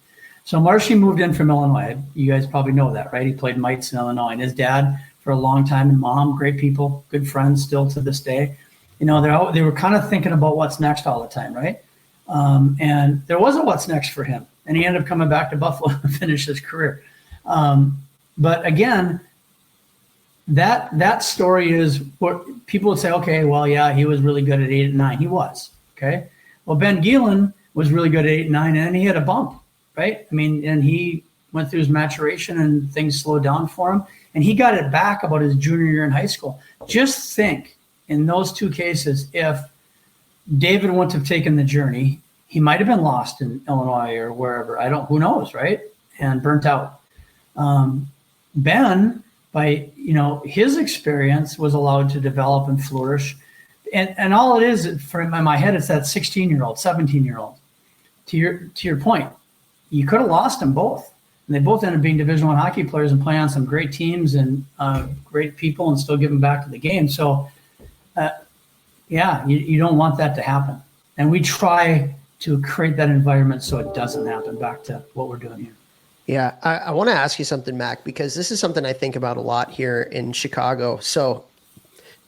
So Marshy moved in from Illinois. You guys probably know that, right? He played mites in Illinois, and his dad for a long time, and mom, great people, good friends still to this day. They were kind of thinking about what's next all the time, right? And there wasn't what's next for him, and he ended up coming back to Buffalo to finish his career. But again, that story is what people would say, okay, well, yeah, he was really good at 8 and 9. He was, okay? Well, Ben Gielen was really good at 8 and 9, and then he had a bump. Right? I mean, and he went through his maturation and things slowed down for him. And he got it back about his junior year in high school. Just think, in those two cases, if David wouldn't have taken the journey, he might have been lost in Illinois or wherever. Who knows, right? And burnt out. Ben, by, his experience was allowed to develop and flourish. And all it is, for in my head, it's that 16-year-old, 17-year-old. To your point, you could have lost them both. And they both ended up being Division I hockey players and playing on some great teams and great people and still giving back to the game. So, you don't want that to happen. And we try to create that environment so it doesn't happen. Back to what we're doing here. Yeah, I want to ask you something, Mac, because this is something I think about a lot here in Chicago. So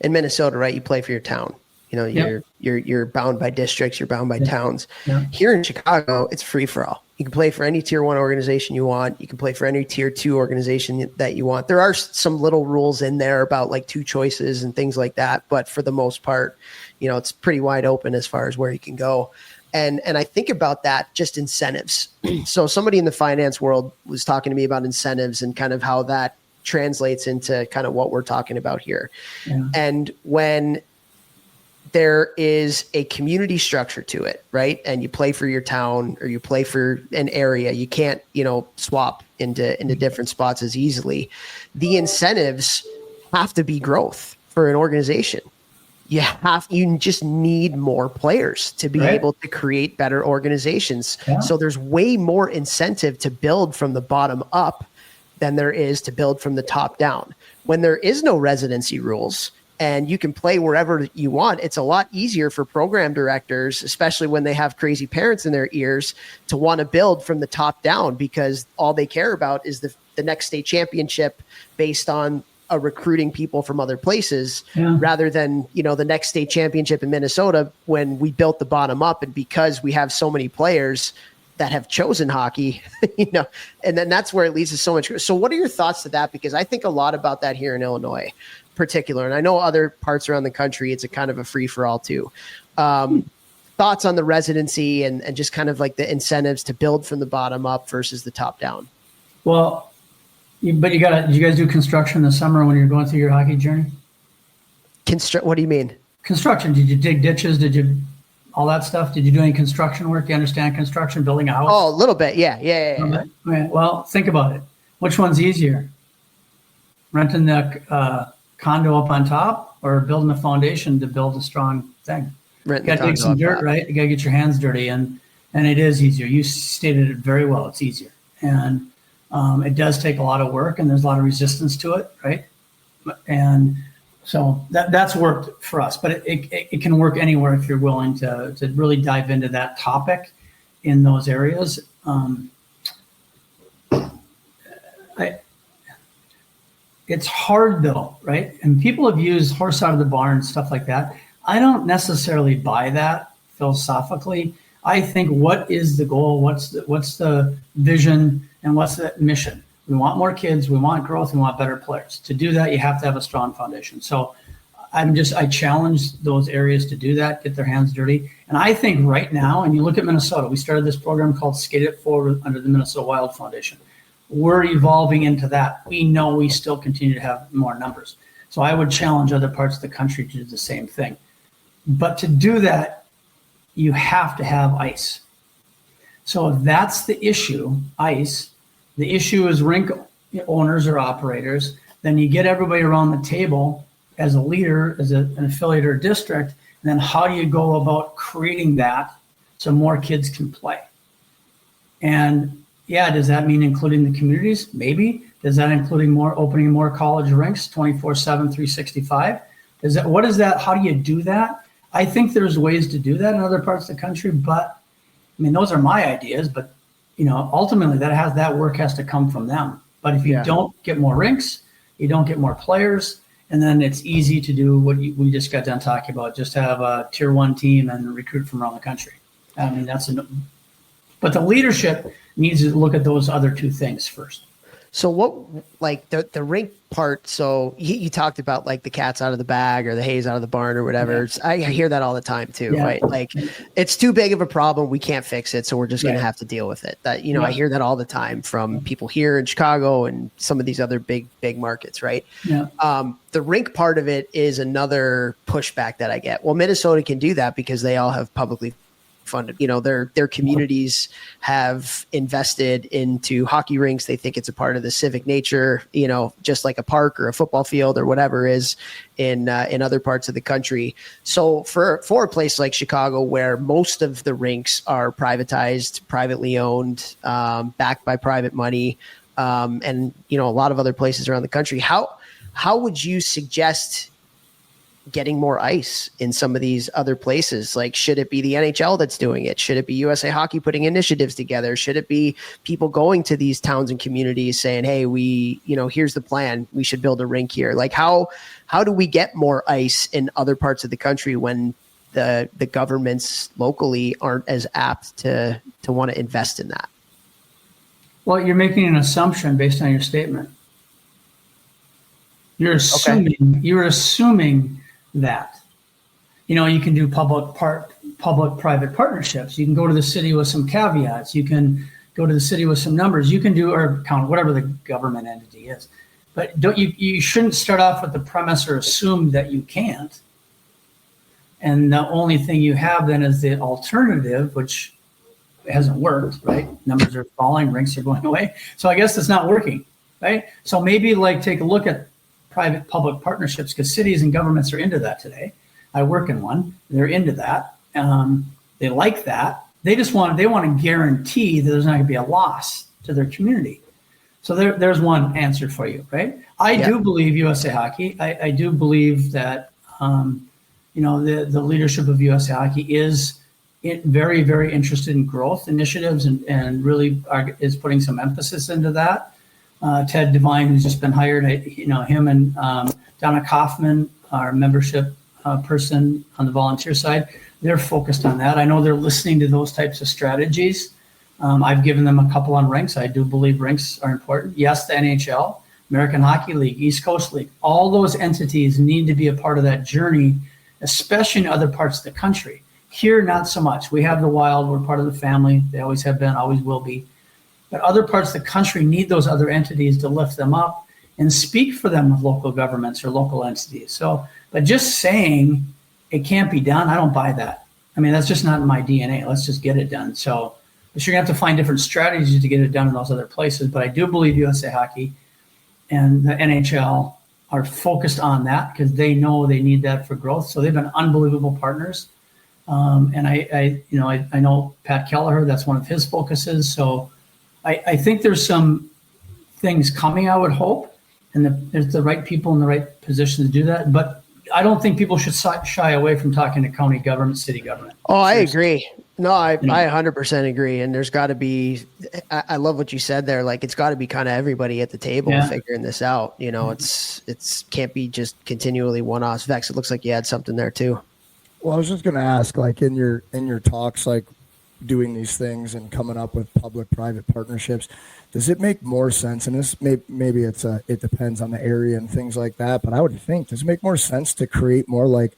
in Minnesota, right, you play for your town. You're bound by districts, you're bound by towns. Yeah. Here in Chicago, it's free for all. You can play for any tier 1 organization you want. You can play for any tier 2 organization that you want. There are some little rules in there about like 2 choices and things like that. But for the most part, it's pretty wide open as far as where you can go. And I think about that, just incentives. So somebody in the finance world was talking to me about incentives and kind of how that translates into kind of what we're talking about here. Yeah. And when there is a community structure to it, right? And you play for your town or you play for an area. You can't, swap into different spots as easily. The incentives have to be growth for an organization. You just need more players to be able to create better organizations. Yeah. So there's way more incentive to build from the bottom up than there is to build from the top down. When there is no residency rules, and you can play wherever you want, it's a lot easier for program directors, especially when they have crazy parents in their ears, to want to build from the top down because all they care about is the next state championship based on recruiting people from other places rather than, the next state championship in Minnesota when we built the bottom up. And because we have so many players that have chosen hockey, and then that's where it leads to so much. So what are your thoughts to that? Because I think a lot about that here in Illinois. Particular, and I know other parts around the country it's a kind of a free-for-all too. Thoughts on the residency and just kind of like the incentives to build from the bottom up versus the top down? Well, but did you guys do construction in the summer when you're going through your hockey journey? What do you mean? Construction. Did you dig ditches? Did you all that stuff? Did you do any construction work? Do you understand construction, building a house? Oh, a little bit. Yeah. Okay. Well, think about it. Which one's easier? Renting the condo up on top or building a foundation to build a strong thing? You got to dig some dirt, right? You got to get your hands dirty, and it is easier. You stated it very well. It's easier, and it does take a lot of work, and there's a lot of resistance to it, right? And so that's worked for us, but it can work anywhere if you're willing to really dive into that topic in those areas. It's hard though, right? And people have used horse out of the barn and stuff like that. I don't necessarily buy that philosophically. I think, what is the goal? What's the vision, and what's the mission? We want more kids. We want growth. We want better players. To do that, you have to have a strong foundation. So I challenge those areas to do that, get their hands dirty. And I think right now, and you look at Minnesota, we started this program called Skate It Forward under the Minnesota Wild Foundation. We're evolving into that. We know we still continue to have more numbers. So I would challenge other parts of the country to do the same thing. But to do that, you have to have ice. So if that's the issue, ice, the issue is rink owners or operators, then you get everybody around the table as a leader, as an affiliate or district, and then how do you go about creating that so more kids can play? And yeah, does that mean including the communities? Maybe. Does that including opening more college rinks 24/7, 365? What is that? How do you do that? I think there's ways to do that in other parts of the country, but I mean, those are my ideas, but ultimately that work has to come from them. But if you don't get more rinks, you don't get more players, and then it's easy to do what we just got done talking about, just have a tier 1 team and recruit from around the country. I mean, but the leadership needs to look at those other two things first. So what, like the rink part, so you talked about like the cat's out of the bag or the hay's out of the barn or whatever. Yeah. I hear that all the time too, right? Like it's too big of a problem. We can't fix it. So we're just going to have to deal with it. That, I hear that all the time from people here in Chicago and some of these other big markets, right? Yeah. The rink part of it is another pushback that I get. Well, Minnesota can do that because they all have publicly funded, their communities have invested into hockey rinks. They think it's a part of the civic nature, just like a park or a football field or whatever is in other parts of the country. So for a place like Chicago, where most of the rinks are privatized, privately owned, backed by private money, and a lot of other places around the country, how would you suggest getting more ice in some of these other places? Like, should it be the NHL that's doing it? Should it be USA Hockey putting initiatives together? Should it be people going to these towns and communities saying, hey, here's the plan. We should build a rink here. Like, how do we get more ice in other parts of the country when the governments locally aren't as apt to want to invest in that? Well, you're making an assumption based on your statement. You're assuming that, you can do public-private partnerships. You can go to the city with some caveats. You can go to the city with some numbers. You can do, or count whatever the government entity is. But you shouldn't start off with the premise or assume that you can't. And the only thing you have then is the alternative, which hasn't worked, right? Numbers are falling, rinks are going away. So I guess it's not working, right? So maybe take a look at private-public partnerships, because cities and governments are into that today. I work in one. They're into that. They like that. They want to guarantee that there's not going to be a loss to their community. So there's one answer for you, right? I do believe USA Hockey. I do believe that the leadership of USA Hockey is very, very interested in growth initiatives and really is putting some emphasis into that. Ted Devine, who's just been hired, him and Donna Kaufman, our membership person on the volunteer side, they're focused on that. I know they're listening to those types of strategies. I've given them a couple on rinks. I do believe rinks are important. Yes, the NHL, American Hockey League, East Coast League, all those entities need to be a part of that journey, especially in other parts of the country. Here, not so much. We have the Wild. We're part of the family. They always have been, always will be. But other parts of the country need those other entities to lift them up and speak for them with local governments or local entities. So, but just saying it can't be done, I don't buy that. I mean, that's just not in my DNA. Let's just get it done. So, but you're going to have to find different strategies to get it done in those other places. But I do believe USA Hockey and the NHL are focused on that because they know they need that for growth. So they've been unbelievable partners. And I know Pat Kelleher, that's one of his focuses. So I think there's some things coming, I would hope, and there's the right people in the right position to do that. But I don't think people should shy away from talking to county government, city government. Oh, I agree. No, I 100% agree. And there's got to be, I love what you said there. Like, it's got to be kind of everybody at the table figuring this out. It's can't be just continually one-offs. Vex, it looks like you had something there too. Well, I was just going to ask, like in your talks, like doing these things and coming up with public-private partnerships, does it make more sense? And this maybe it depends on the area and things like that. But I would think, does it make more sense to create more like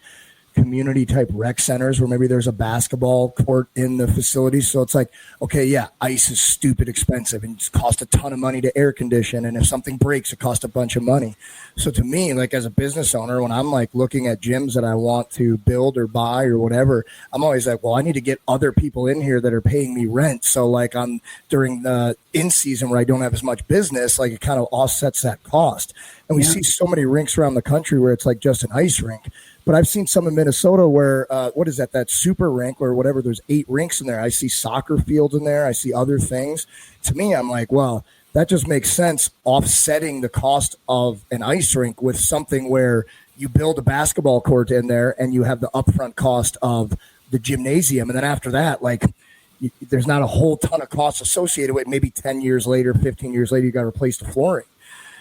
community type rec centers where maybe there's a basketball court in the facility? So it's like, okay, yeah, ice is stupid expensive and it's cost a ton of money to air condition. And if something breaks, it costs a bunch of money. So to me, like as a business owner, when I'm like looking at gyms that I want to build or buy or whatever, I'm always like, well, I need to get other people in here that are paying me rent. So like I'm during the in season where I don't have as much business, like it kind of offsets that cost. And we see so many rinks around the country where it's like just an ice rink. But I've seen some in Minnesota where, what is that super rink or whatever, there's 8 rinks in there. I see soccer fields in there. I see other things. To me, I'm like, well, that just makes sense, offsetting the cost of an ice rink with something where you build a basketball court in there and you have the upfront cost of the gymnasium. And then after that, like, there's not a whole ton of costs associated with it. Maybe 10 years later, 15 years later, you got to replace the flooring.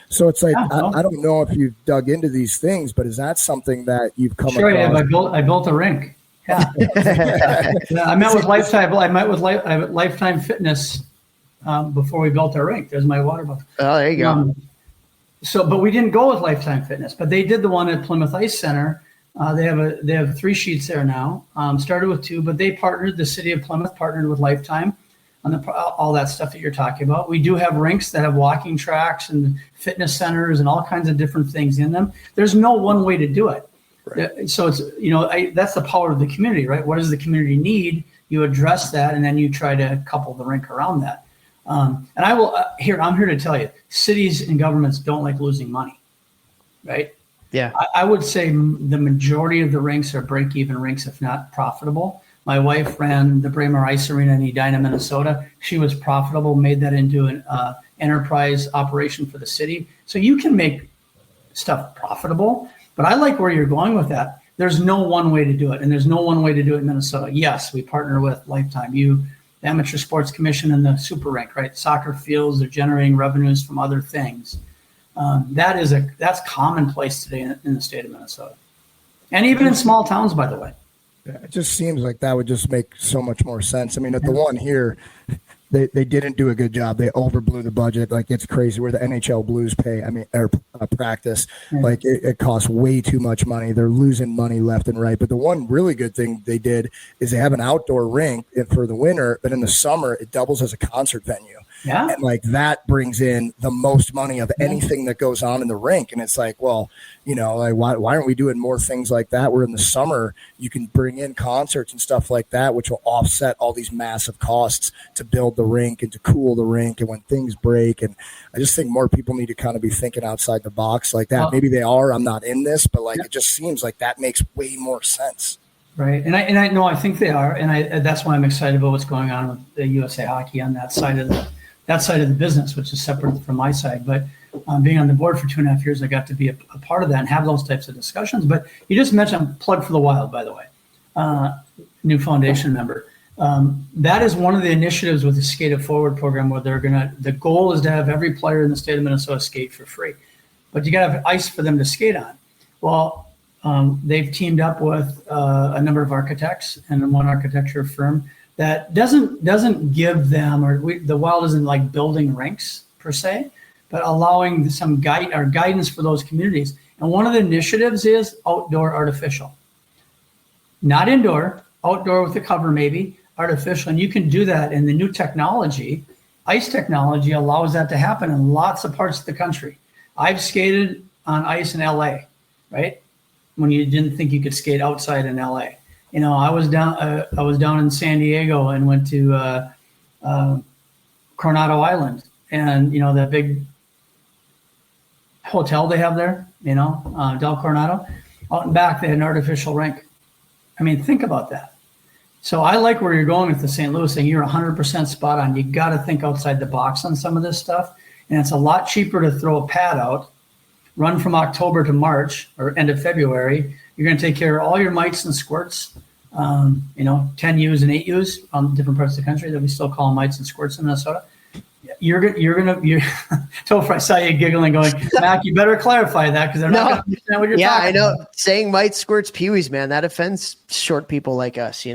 So it's like, I don't know if you've dug into these things, but is that something that you've come across? Sure, yeah, I built a rink. Yeah. Yeah, I met with Lifetime. I met with Lifetime Fitness before we built our rink. There's my water bottle. Oh, there you go. But we didn't go with Lifetime Fitness, but they did the one at Plymouth Ice Center. They have 3 sheets there now. Started with 2, but the city of Plymouth partnered with Lifetime on all that stuff that you're talking about. We do have rinks that have walking tracks and fitness centers and all kinds of different things in them. There's no one way to do it. Right. So it's, that's the power of the community, right? What does the community need? You address that, and then you try to couple the rink around that. And I will, I'm here to tell you, cities and governments don't like losing money, right? Yeah. I would say the majority of the rinks are break-even rinks, if not profitable. My wife ran the Braemar Ice Arena in Edina, Minnesota. She was profitable, made that into an enterprise operation for the city. So you can make stuff profitable, but I like where you're going with that. There's no one way to do it, and there's no one way to do it in Minnesota. Yes, we partner with Lifetime, the Amateur Sports Commission and the Super Rink, right? Soccer fields are generating revenues from other things. That's commonplace today in the state of Minnesota, and even in small towns, by the way. Yeah, it just seems like that would just make so much more sense. I mean, at the one here, they didn't do a good job. They overblew the budget. Like, it's crazy where the NHL Blues pay. I mean, or practice. Like, it costs way too much money. They're losing money left and right. But the one really good thing they did is they have an outdoor rink for the winter, but in the summer, it doubles as a concert venue. Yeah. And like that brings in the most money of anything that goes on in the rink. And it's like, well, like why aren't we doing more things like that? Where in the summer you can bring in concerts and stuff like that, which will offset all these massive costs to build the rink and to cool the rink and when things break. And I just think more people need to kind of be thinking outside the box like that. Maybe they are. I'm not in this, but like it just seems like that makes way more sense. Right. And I know, I think they are. And that's why I'm excited about what's going on with the USA Hockey on that side of the business, which is separate from my side. But being on the board for 2.5 years, I got to be a part of that and have those types of discussions. But you just mentioned Plug for the Wild, by the way, new foundation member. That is one of the initiatives with the Skate It Forward program where the goal is to have every player in the state of Minnesota skate for free. But you got to have ice for them to skate on. Well, they've teamed up with a number of architects and one architecture firm that doesn't give them, the Wild isn't like building rinks per se, but allowing some guidance for those communities. And one of the initiatives is outdoor artificial, not indoor, outdoor with a cover maybe, artificial. And you can do that. And the new technology, ice technology, allows that to happen in lots of parts of the country. I've skated on ice in LA, right? When you didn't think you could skate outside in LA. I was down in San Diego and went to Coronado Island, and that big hotel they have there, Del Coronado. Out and back, they had an artificial rink. I mean, think about that. So I like where you're going with the St. Louis thing. You're 100% spot on. You got to think outside the box on some of this stuff, and it's a lot cheaper to throw a pad out, run from October to March or end of February. You're going to take care of all your mites and squirts, 10Us and 8Us on different parts of the country that we still call mites and squirts in Minnesota. You're Topher, I saw you giggling going, Mac, you better clarify that because they're not going to understand what you're talking about. Yeah, I know. Saying mites, squirts, peewees, man, that offends short people like us,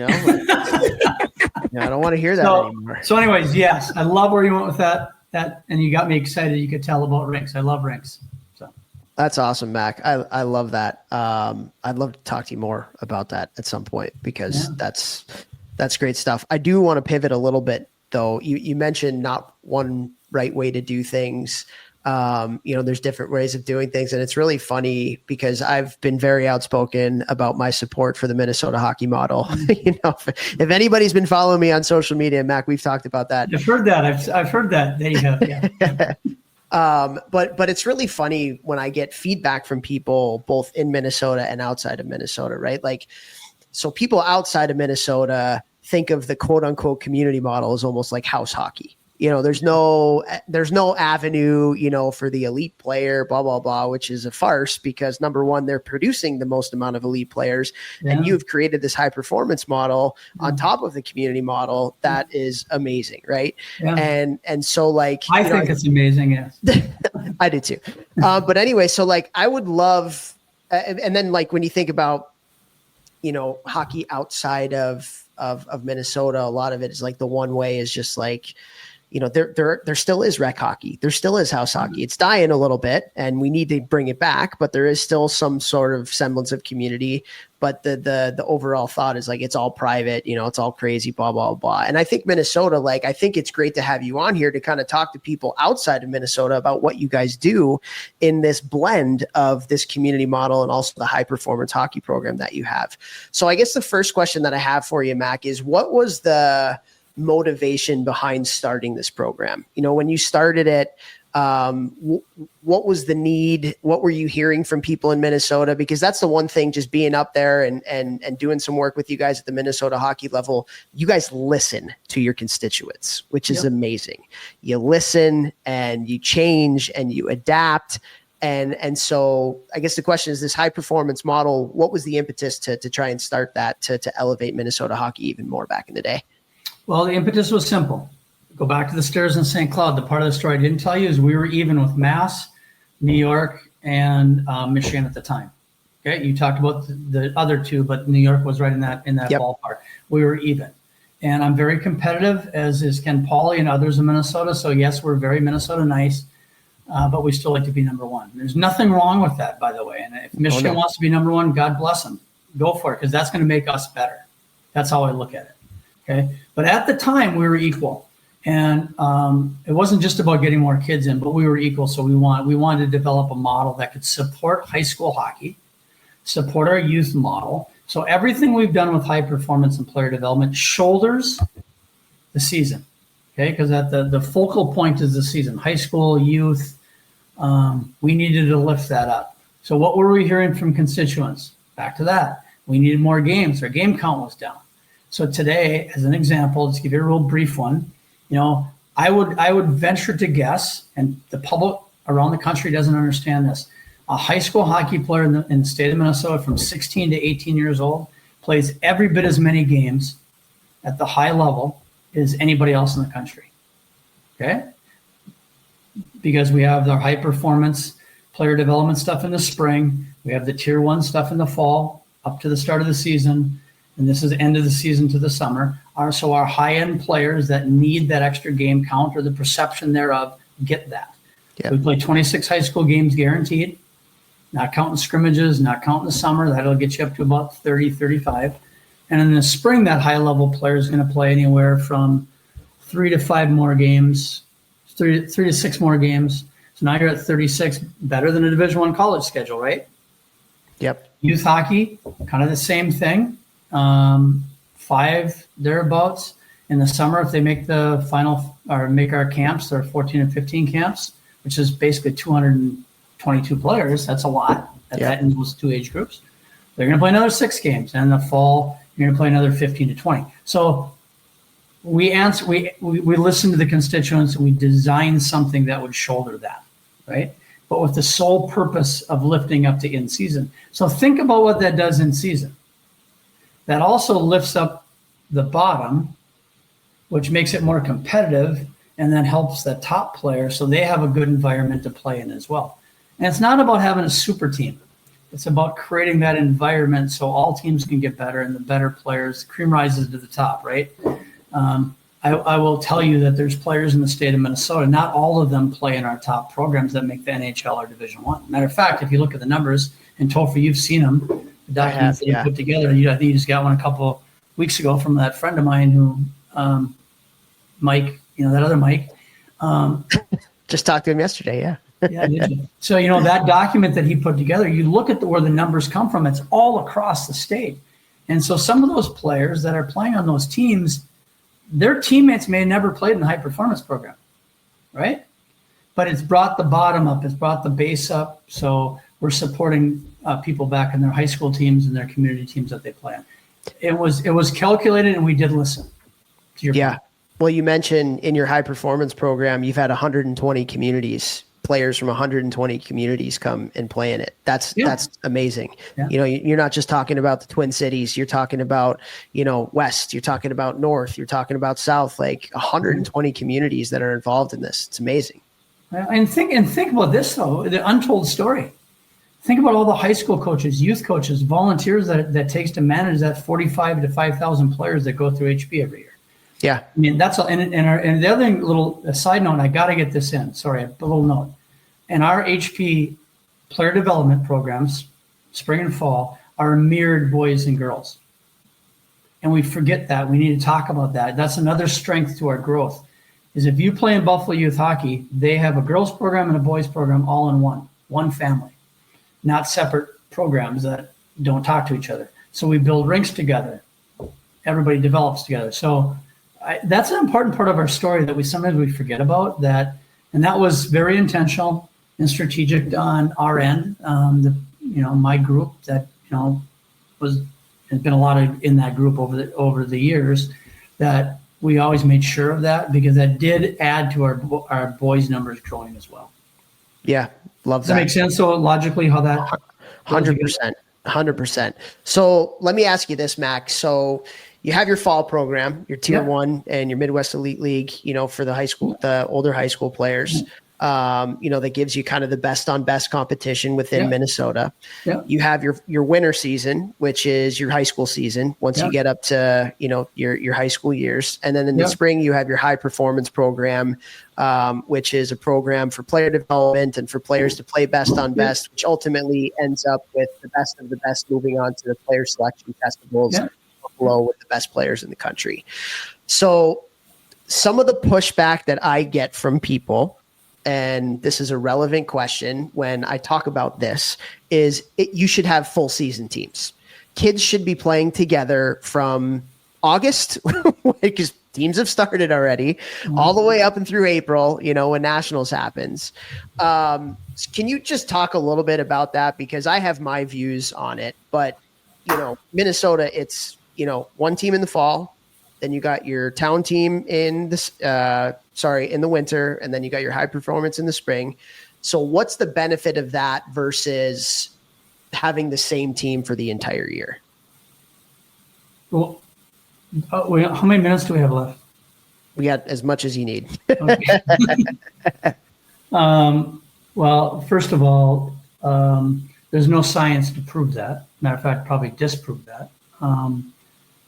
No, I don't want to hear that anymore. So anyways, yes, I love where you went with that, and you got me excited. You could tell about rinks. I love rinks. So that's awesome, Mac. I love that. I'd love to talk to you more about that at some point, because that's great stuff. I do want to pivot a little bit though. You mentioned not one right way to do things. There's different ways of doing things. And it's really funny because I've been very outspoken about my support for the Minnesota hockey model. If anybody's been following me on social media, Mac, we've talked about that. I've heard that. I've heard that. There you go. Yeah. But it's really funny when I get feedback from people both in Minnesota and outside of Minnesota, right? Like, so people outside of Minnesota think of the quote unquote community model as almost like house hockey. There's no avenue, for the elite player, blah, blah, blah, which is a farce because number one, they're producing the most amount of elite players and you've created this high performance model on top of the community model. That is amazing. Right. Yeah. And so like, I think it's amazing. Yes. I do too. But anyway, so like, I would love, and then like, when you think about, hockey outside of Minnesota, a lot of it is like the one way is just like, there still is rec hockey. There still is house hockey. It's dying a little bit and we need to bring it back, but there is still some sort of semblance of community. But the overall thought is like, it's all private, it's all crazy, blah, blah, blah. And I think Minnesota, like, I think it's great to have you on here to kind of talk to people outside of Minnesota about what you guys do in this blend of this community model and also the high performance hockey program that you have. So I guess the first question that I have for you, Mac, is what was the motivation behind starting this program? When you started it, what was the need? What were you hearing from people in Minnesota? Because that's the one thing, just being up there and doing some work with you guys at the Minnesota hockey level, you guys listen to your constituents, which is amazing. You listen and you change and you adapt. And so I guess the question is, this high performance model, what was the impetus to try and start that to elevate Minnesota hockey even more back in the day? Well, the impetus was simple. Go back to the stairs in St. Cloud. The part of the story I didn't tell you is we were even with Mass, New York, and Michigan at the time. Okay, you talked about the other two, but New York was right in that ballpark. We were even. And I'm very competitive, as is Ken Pauley and others in Minnesota. So yes, we're very Minnesota nice, but we still like to be number one. There's nothing wrong with that, by the way. And if Michigan wants to be number one, God bless them. Go for it, because that's going to make us better. That's how I look at it. Okay, but at the time we were equal, and it wasn't just about getting more kids in, but we were equal. So we wanted to develop a model that could support high school hockey, support our youth model. So everything we've done with high performance and player development shoulders the season. Okay, because at the focal point is the season, high school, youth. We needed to lift that up. So what were we hearing from constituents? Back to that, we needed more games. Our game count was down. So today, as an example, just give you a real brief one, I would venture to guess, and the public around the country doesn't understand this, a high school hockey player in the state of Minnesota from 16 to 18 years old plays every bit as many games at the high level as anybody else in the country. Okay? Because we have our high performance player development stuff in the spring, we have the tier 1 stuff in the fall up to the start of the season, and this is the end of the season to the summer, our high-end players that need that extra game count or the perception thereof get that. Yep. We play 26 high school games guaranteed, not counting scrimmages, not counting the summer. That'll get you up to about 30, 35. And in the spring, that high-level player is going to play anywhere from 3 to 5 more games, 3 to 6 more games. So now you're at 36, better than a Division I college schedule, right? Yep. Youth hockey, kind of the same thing. 5 thereabouts. In the summer, if they make the final or make our camps, they're 14 and 15 camps, which is basically 222 players. That's a lot. That in those 2 age groups. They're going to play another 6 games. And in the fall, you're going to play another 15 to 20. So we listen to the constituents and we design something that would shoulder that, right? But with the sole purpose of lifting up to in season. So think about what that does in season. That also lifts up the bottom, which makes it more competitive and then helps the top player so they have a good environment to play in as well. And it's not about having a super team. It's about creating that environment so all teams can get better and the better players, the cream rises to the top, right? I will tell you that there's players in the state of Minnesota. Not all of them play in our top programs that make the NHL or Division I. Matter of fact, if you look at the numbers, and Topher, you've seen them, the documents that you put together. I think you just got one a couple weeks ago from that friend of mine who, Mike, that other Mike. Just talked to him yesterday, yeah. Yeah, did you? So, that document that he put together, you look at where the numbers come from, it's all across the state. And so some of those players that are playing on those teams, their teammates may have never played in the high performance program, right? But it's brought the bottom up, it's brought the base up. So we're supporting people back in their high school teams and their community teams that they play on. It was calculated, and we did listen to your point. Well, you mentioned in your high performance program, you've had 120 players from 120 communities come and play in it. That's amazing. Yeah. You're not just talking about the Twin Cities. You're talking about, West, you're talking about North, you're talking about South, like 120 communities that are involved in this. It's amazing. And think about this though, the untold story. Think about all the high school coaches, youth coaches, volunteers that takes to manage that 45 to 5,000 players that go through HP every year. Yeah. I mean, that's and the other thing, little side note, I got to get this in. Sorry, a little note. And our HP player development programs, spring and fall, are mirrored boys and girls. And we forget that. We need to talk about that. That's another strength to our growth, is if you play in Buffalo Youth Hockey, they have a girls program and a boys program all in one family, not separate programs that don't talk to each other. So we build rinks together. Everybody develops together. So that's an important part of our story that sometimes we forget about, and that was very intentional and strategic on our end. My group that has been a lot in that group over the years, that we always made sure of that, because that did add to our boys numbers growing as well. Yeah, love that. Does that make sense? So logically, how that 100%. So let me ask you this, Mac. So you have your fall program, your tier 1 and your Midwest Elite League, for the older high school players, that gives you kind of the best on best competition within Minnesota. Yeah. You have your winter season, which is your high school season once you get up to, your high school years. And then in the spring, you have your high performance program, which is a program for player development and for players to play best on best, which ultimately ends up with the best of the best moving on to the player selection festivals. Yeah. With the best players in the country. So some of the pushback that I get from people, and this is a relevant question when I talk about this, is you should have full season teams. Kids should be playing together from August, because teams have started already, all the way up and through April, when Nationals happens. Can you just talk a little bit about that? Because I have my views on it, but Minnesota, it's one team in the fall, then you got your town team in the winter, and then you got your high performance in the spring. So what's the benefit of that versus having the same team for the entire year? Well, how many minutes do we have left? We got as much as you need. Okay. Well, first of all, there's no science to prove that. Matter of fact, probably disprove that.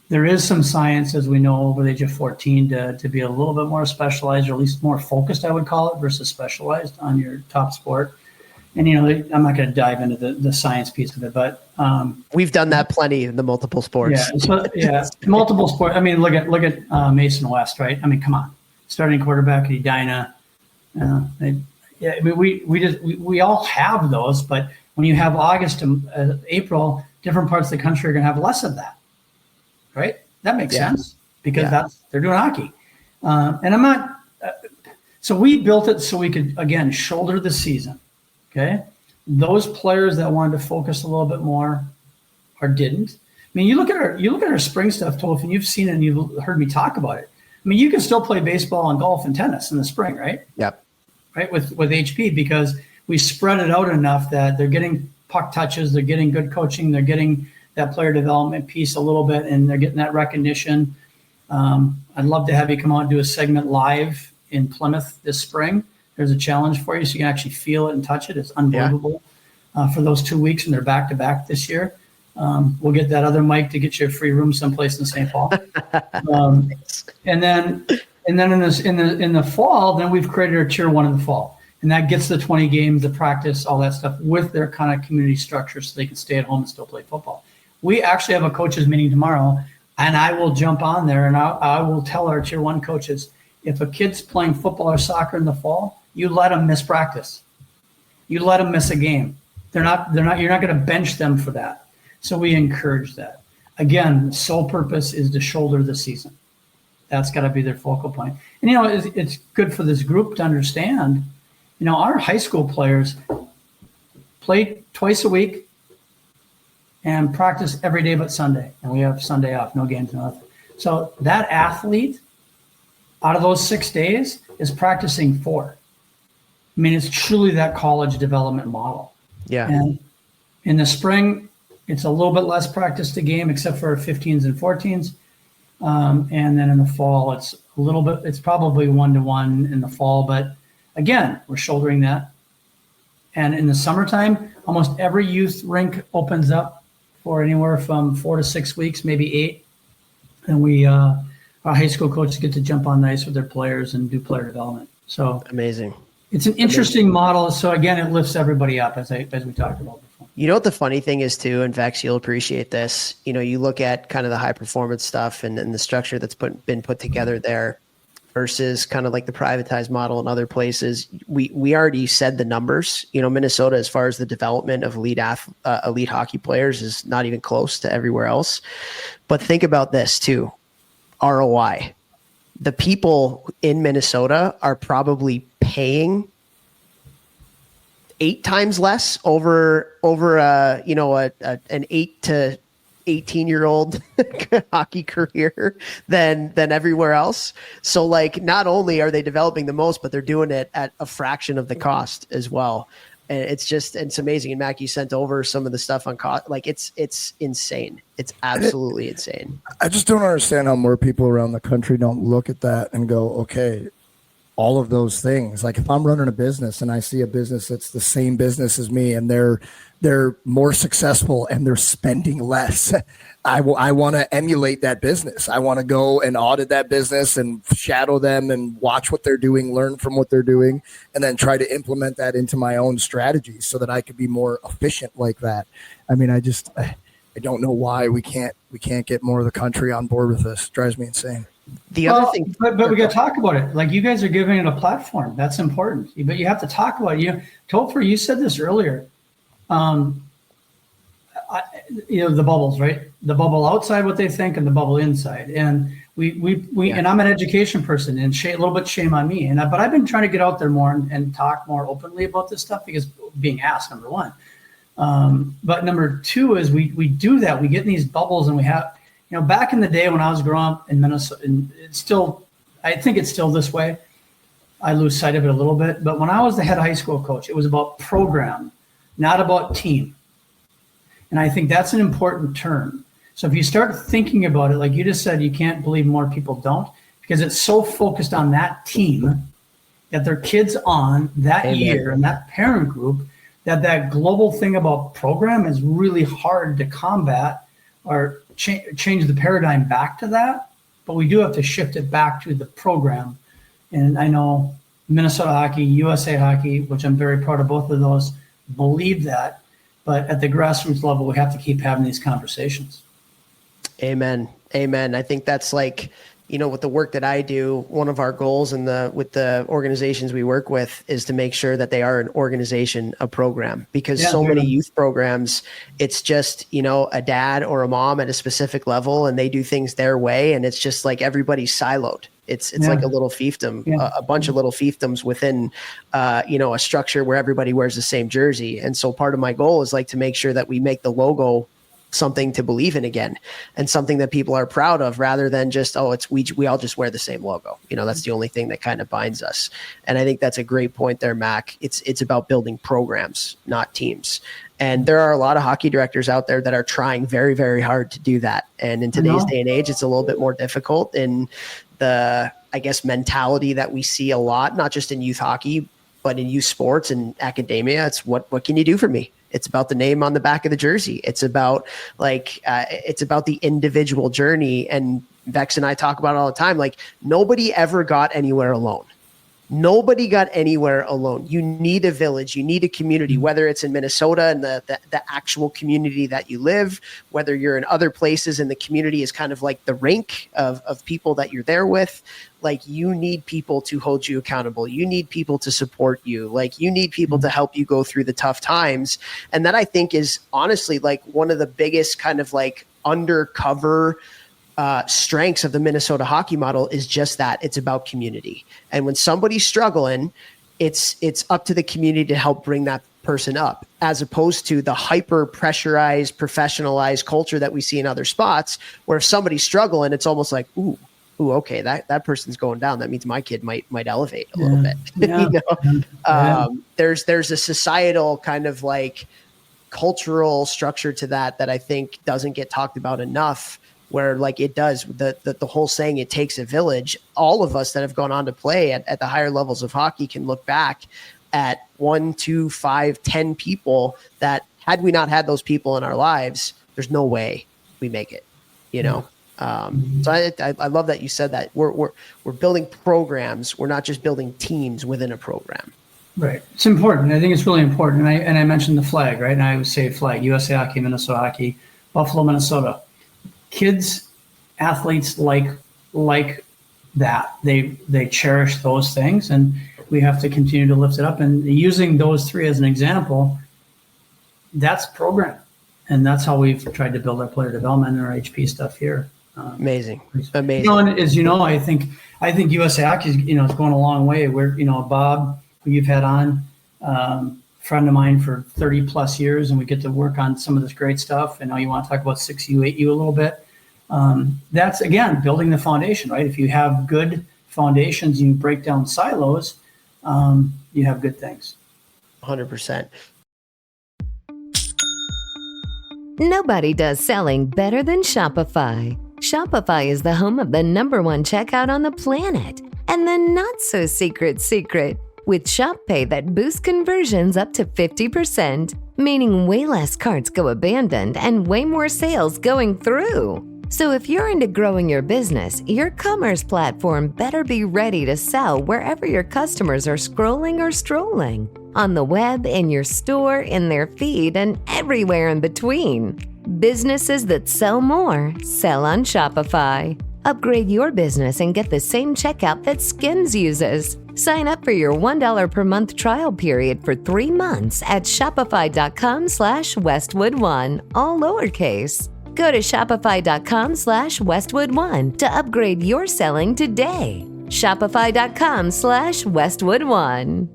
There is some science, as we know, over the age of 14 to be a little bit more specialized, or at least more focused, I would call it, versus specialized on your top sport. And, I'm not going to dive into the science piece of it, but we've done that plenty in the multiple sports. Multiple sports. I mean, look at Mason West, right? I mean, come on, starting quarterback at Edina. We all have those, but when you have August to April, different parts of the country are going to have less of that. Right? That makes sense, because they're doing hockey. And I'm not, so we built it so we could, again, shoulder the season. Okay. Those players that wanted to focus a little bit more or didn't. I mean, you look at our spring stuff, Toph, and you've seen it and you've heard me talk about it. I mean, you can still play baseball and golf and tennis in the spring, right? Yep. Right. With HP, because we spread it out enough that they're getting puck touches, they're getting good coaching, they're getting that player development piece a little bit, and they're getting that recognition. I'd love to have you come out and do a segment live in Plymouth this spring. There's a challenge for you, so you can actually feel it and touch it. It's unbelievable for those 2 weeks, and they're back-to-back this year. We'll get that other Mike to get you a free room someplace in St. Paul. And then in the fall, then we've created our tier 1 in the fall, and that gets the 20 games, the practice, all that stuff with their kind of community structure, so they can stay at home and still play football. We actually have a coaches meeting tomorrow, and I will jump on there and I will tell our tier 1 coaches, if a kid's playing football or soccer in the fall, you let them miss practice. You let them miss a game. You're not going to bench them for that. So we encourage that. Again, the sole purpose is to shoulder the season. That's got to be their focal point. And, it's good for this group to understand, our high school players play twice a week and practice every day but Sunday. And we have Sunday off, no games, nothing. So that athlete, out of those 6 days, is practicing 4. I mean, it's truly that college development model. Yeah. And in the spring, it's a little bit less practice to game, except for 15s and 14s. And then in the fall, it's probably 1-to-1 in the fall. But again, we're shouldering that. And in the summertime, almost every youth rink opens up for anywhere from 4 to 6 weeks, maybe 8. And our high school coaches get to jump on the ice with their players and do player development. So amazing. It's an interesting model. So again, it lifts everybody up, as we talked about before. You know what the funny thing is too, and Vex, you'll appreciate this. You look at kind of the high performance stuff and the structure that's been put together there versus kind of like the privatized model in other places. We already said the numbers. Minnesota, as far as the development of elite hockey players, is not even close to everywhere else. But think about this too, ROI. The people in Minnesota are probably paying 8 times less over an 8 to 18-year-old hockey career than everywhere else. So like, not only are they developing the most, but they're doing it at a fraction of the cost as well. And it's amazing. And Mac, you sent over some of the stuff on cost. Like it's insane. It's absolutely insane. I just don't understand how more people around the country don't look at that and go, okay, all of those things. Like if I'm running a business and I see a business that's the same business as me and they're more successful and they're spending less, I want to emulate that business. I want to go and audit that business and shadow them and watch what they're doing, learn from what they're doing, and then try to implement that into my own strategies so that I could be more efficient like that. I mean, I don't know why we can't get more of the country on board with this. It drives me insane. The other thing, but we got to talk about it. Like you guys are giving it a platform. That's important. But you have to talk about it. Topher, you said this earlier. The bubbles, right? The bubble outside, what they think, and the bubble inside. And we and I'm an education person, and a little bit shame on me. But I've been trying to get out there more and talk more openly about this stuff because being asked, number one. But number two is we do that. We get in these bubbles, and we have. Back in the day when I was growing up in Minnesota, and I think it's still this way. I lose sight of it a little bit. But when I was the head high school coach, it was about program, not about team. And I think that's an important term. So if you start thinking about it, like you just said, you can't believe more people don't, because it's so focused on that team that their kids on that year and that parent group, that global thing about program is really hard to combat or change the paradigm back to that, but we do have to shift it back to the program. And I know Minnesota Hockey, USA Hockey, which I'm very proud of both of those, believe that. But at the grassroots level, we have to keep having these conversations. Amen. I think that's like, with the work that I do, one of our goals with the organizations we work with is to make sure that they are an organization, a program, because so many youth programs, it's just, a dad or a mom at a specific level and they do things their way. And it's just like everybody's siloed. It's like a little fiefdom, a bunch of little fiefdoms within, a structure where everybody wears the same jersey. And so part of my goal is like to make sure that we make the logo something to believe in again and something that people are proud of rather than just, we all just wear the same logo. That's the only thing that kind of binds us. And I think that's a great point there, Mac. It's about building programs, not teams. And there are a lot of hockey directors out there that are trying very, very hard to do that. And in today's day and age, it's a little bit more difficult in the, mentality that we see a lot, not just in youth hockey, but in youth sports and academia. It's what can you do for me? It's about the name on the back of the jersey. It's about it's about the individual journey. And Vex and I talk about it all the time. Like, nobody ever got anywhere alone. Nobody got anywhere alone. You need a village. You need a community, whether it's in Minnesota and the actual community that you live, whether you're in other places and the community is kind of like the rink of people that you're there with. Like, you need people to hold you accountable. You need people to support you. Like, you need people to help you go through the tough times. And that, I think, is honestly like one of the biggest kind of like undercover strengths of the Minnesota hockey model is just that. It's about community. And when somebody's struggling, it's up to the community to help bring that person up, as opposed to the hyper pressurized, professionalized culture that we see in other spots, where if somebody's struggling, it's almost like, ooh, okay, that person's going down. That means my kid might elevate a little bit. Yeah. There's a societal kind of like cultural structure to that I think doesn't get talked about enough, where like it does, the whole saying, it takes a village. All of us that have gone on to play at the higher levels of hockey can look back at 1, 2, 5, 10 people that, had we not had those people in our lives, there's no way we make it, So I love that you said that. We're building programs. We're not just building teams within a program. Right. It's important. I think it's really important. And I mentioned the flag, right? And I would say flag, USA Hockey, Minnesota Hockey, Buffalo, Minnesota. Kids, athletes like that. They cherish those things, and we have to continue to lift it up. And using those three as an example, that's program. And that's how we've tried to build our player development and our HP stuff here. Amazing. And as you know, I think USA Hockey is, is going a long way. Where, Bob, who you've had on, friend of mine for 30 plus years, and we get to work on some of this great stuff. And now you want to talk about 6U, 8U a little bit. That's, again, building the foundation, right? If you have good foundations and you break down silos, you have good things. 100%. Nobody does selling better than Shopify. Shopify is the home of the #1 checkout on the planet. And the not-so-secret with Shop Pay that boosts conversions up to 50%, meaning way less carts go abandoned and way more sales going through. So if you're into growing your business, your commerce platform better be ready to sell wherever your customers are scrolling or strolling. On the web, in your store, in their feed, and everywhere in between. Businesses that sell more, sell on Shopify. Upgrade your business and get the same checkout that Skims uses. Sign up for your $1 per month trial period for 3 months at shopify.com/Westwood1, all lowercase. Go to shopify.com/Westwood1 to upgrade your selling today. Shopify.com/Westwood1.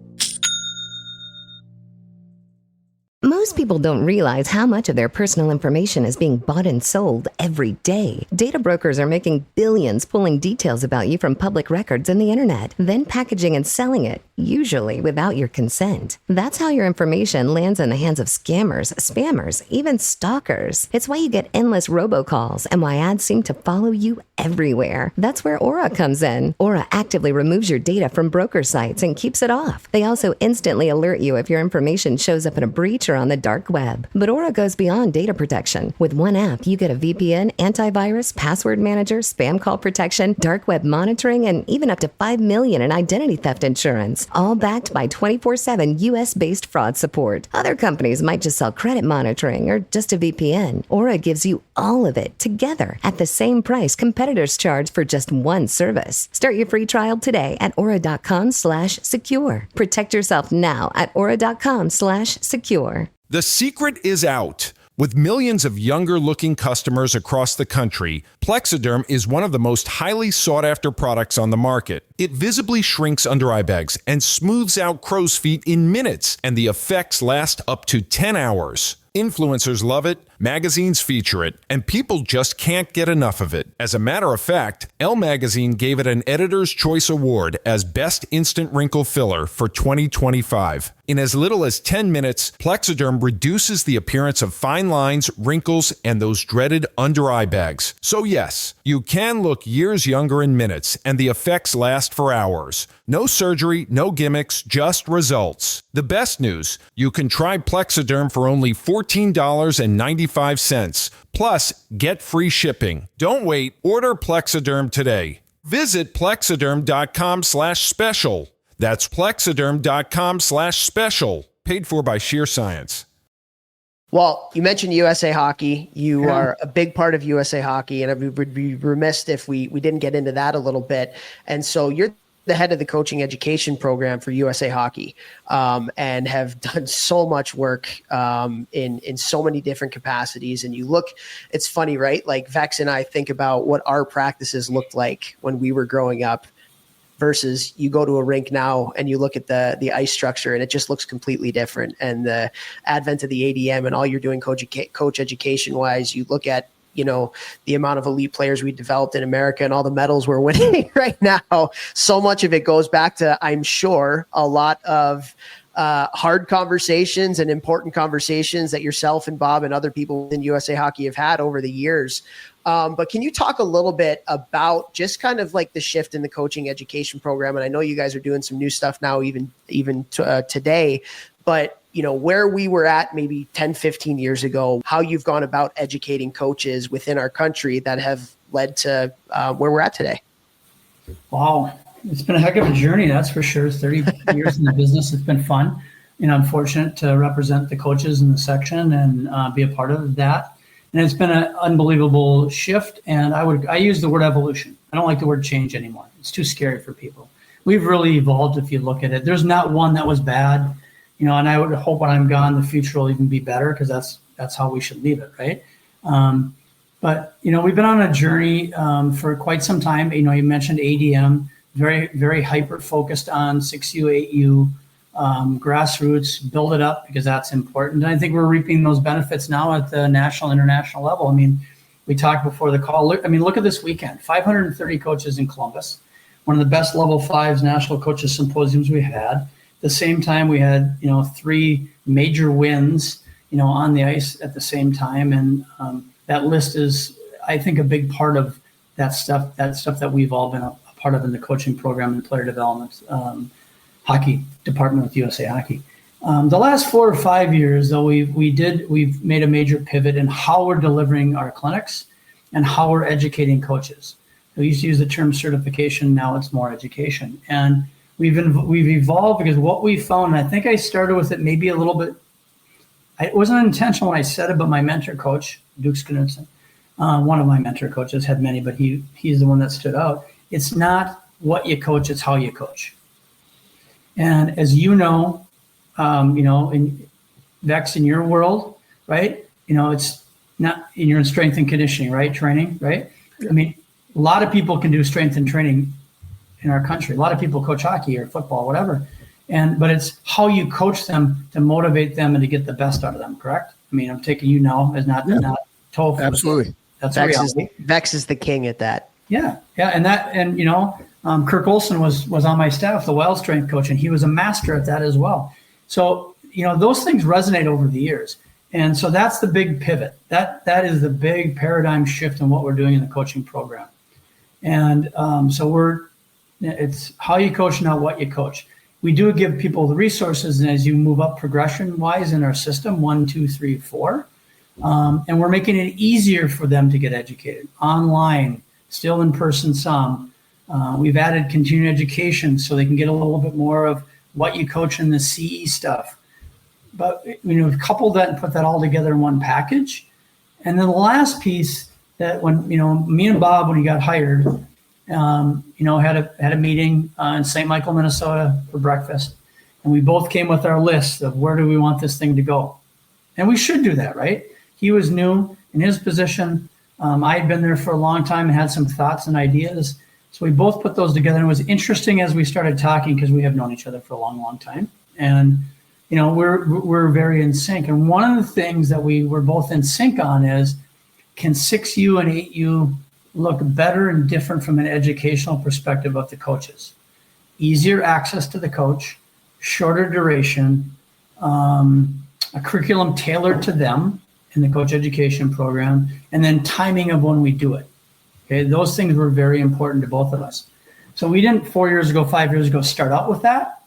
Most people don't realize how much of their personal information is being bought and sold every day. Data brokers are making billions pulling details about you from public records and the internet, then packaging and selling it, usually without your consent. That's how your information lands in the hands of scammers, spammers, even stalkers. It's why you get endless robocalls and why ads seem to follow you everywhere. That's where Aura comes in. Aura actively removes your data from broker sites and keeps it off. They also instantly alert you if your information shows up in a breach or on the dark web. But Aura goes beyond data protection. With one app, you get a VPN, antivirus, password manager, spam call protection, dark web monitoring, and even up to $5 million in identity theft insurance, all backed by 24/7 US-based fraud support. Other companies might just sell credit monitoring or just a VPN. Aura gives you all of it together at the same price competitors charge for just one service. Start your free trial today at aura.com/secure. Protect yourself now at aura.com/secure. The secret is out. With millions of younger-looking customers across the country, Plexiderm is one of the most highly sought-after products on the market. It visibly shrinks under eye bags and smooths out crow's feet in minutes, and the effects last up to 10 hours. Influencers love it, magazines feature it, and people just can't get enough of it. As a matter of fact, Elle Magazine gave it an Editor's Choice Award as Best Instant Wrinkle Filler for 2025. In as little as 10 minutes, Plexiderm reduces the appearance of fine lines, wrinkles, and those dreaded under-eye bags. So yes, you can look years younger in minutes, and the effects last for hours. No surgery, no gimmicks, just results. The best news, you can try Plexiderm for only $14.95. Plus, get free shipping. Don't wait. Order Plexiderm today. Visit plexiderm.com/special. That's plexiderm.com/special. Paid for by Sheer Science. Well, you mentioned USA Hockey. You are a big part of USA Hockey, and we would be remiss if we didn't get into that a little bit. And so you're the head of the coaching education program for USA Hockey, and have done so much work in so many different capacities. And you look, it's funny, right? Like Vex and I think about what our practices looked like when we were growing up versus you go to a rink now and you look at the ice structure and it just looks completely different. And the advent of the ADM and all you're doing coach education wise, you look at, the amount of elite players we developed in America and all the medals we're winning right now. So much of it goes back to, I'm sure, a lot of hard conversations and important conversations that yourself and Bob and other people in USA Hockey have had over the years. But can you talk a little bit about just kind of like the shift in the coaching education program? And I know you guys are doing some new stuff now, even today, but where we were at maybe 10, 15 years ago, how you've gone about educating coaches within our country that have led to where we're at today. Wow. It's been a heck of a journey, that's for sure. 30 years in the business. It's been fun. I'm fortunate to represent the coaches in the section and be a part of that. And it's been an unbelievable shift. And I use the word evolution. I don't like the word change anymore. It's too scary for people. We've really evolved if you look at it. There's not one that was bad, and I would hope when I'm gone, the future will even be better because that's how we should leave it, right? But we've been on a journey for quite some time. You mentioned ADM, very, very hyper focused on 6U, 8U, grassroots, build it up because that's important. And I think we're reaping those benefits now at the national, international level. We talked before the call. Look at this weekend, 530 coaches in Columbus, one of the best level 5s national coaches symposiums we had. At the same time, we had, 3 major wins, on the ice at the same time. And that list is, I think, a big part of that stuff that we've all been a part of in the coaching program and player development hockey department with USA Hockey. The last 4 or 5 years, though, we've made a major pivot in how we're delivering our clinics and how we're educating coaches. We used to use the term certification. Now it's more education. And we've evolved because what we found, and I think I started with it maybe a little bit, it wasn't intentional when I said it, but my mentor coach, Duke Knudsen, one of my mentor coaches, had many, but he's the one that stood out. It's not what you coach, it's how you coach. And as in Vex, in your world, right? It's not, you're in strength and conditioning, right? Training, right? A lot of people can do strength and training in our country. A lot of people coach hockey or football, whatever. But it's how you coach them to motivate them and to get the best out of them, correct? I'm taking you now as not Topher. Absolutely. That's Vex is the king at that. Yeah. Kirk Olson was on my staff, the wild strength coach, and he was a master at that as well. So, those things resonate over the years. And so that's the big pivot. That is the big paradigm shift in what we're doing in the coaching program. And it's how you coach, not what you coach. We do give people the resources, and as you move up progression-wise in our system, 1, 2, 3, 4, and we're making it easier for them to get educated. Online, still in person some. We've added continuing education so they can get a little bit more of what you coach in the CE stuff. But couple that and put that all together in one package. And then the last piece that when me and Bob, when he got hired, had a meeting in St. Michael, Minnesota for breakfast, and we both came with our list of where do we want this thing to go. And we should do that, right? He was new in his position. I had been there for a long time and had some thoughts and ideas. So we both put those together. And it was interesting as we started talking because we have known each other for a long, long time. And we're very in sync. And one of the things that we were both in sync on is, can 6U and 8U look better and different from an educational perspective of the coaches? Easier access to the coach, shorter duration, a curriculum tailored to them in the coach education program, and then timing of when we do it. Okay, those things were very important to both of us. So we didn't 4 years ago, 5 years ago, start out with that.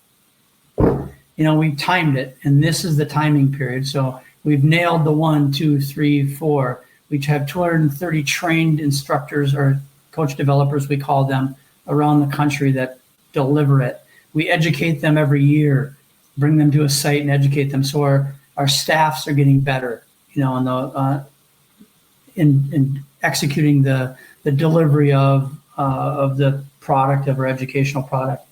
We timed it, and this is the timing period. So we've nailed the 1, 2, 3, 4. We have 230 trained instructors, or coach developers, we call them, around the country that deliver it. We educate them every year, bring them to a site and educate them. So our staffs are getting better, in executing the delivery of the product, of our educational product.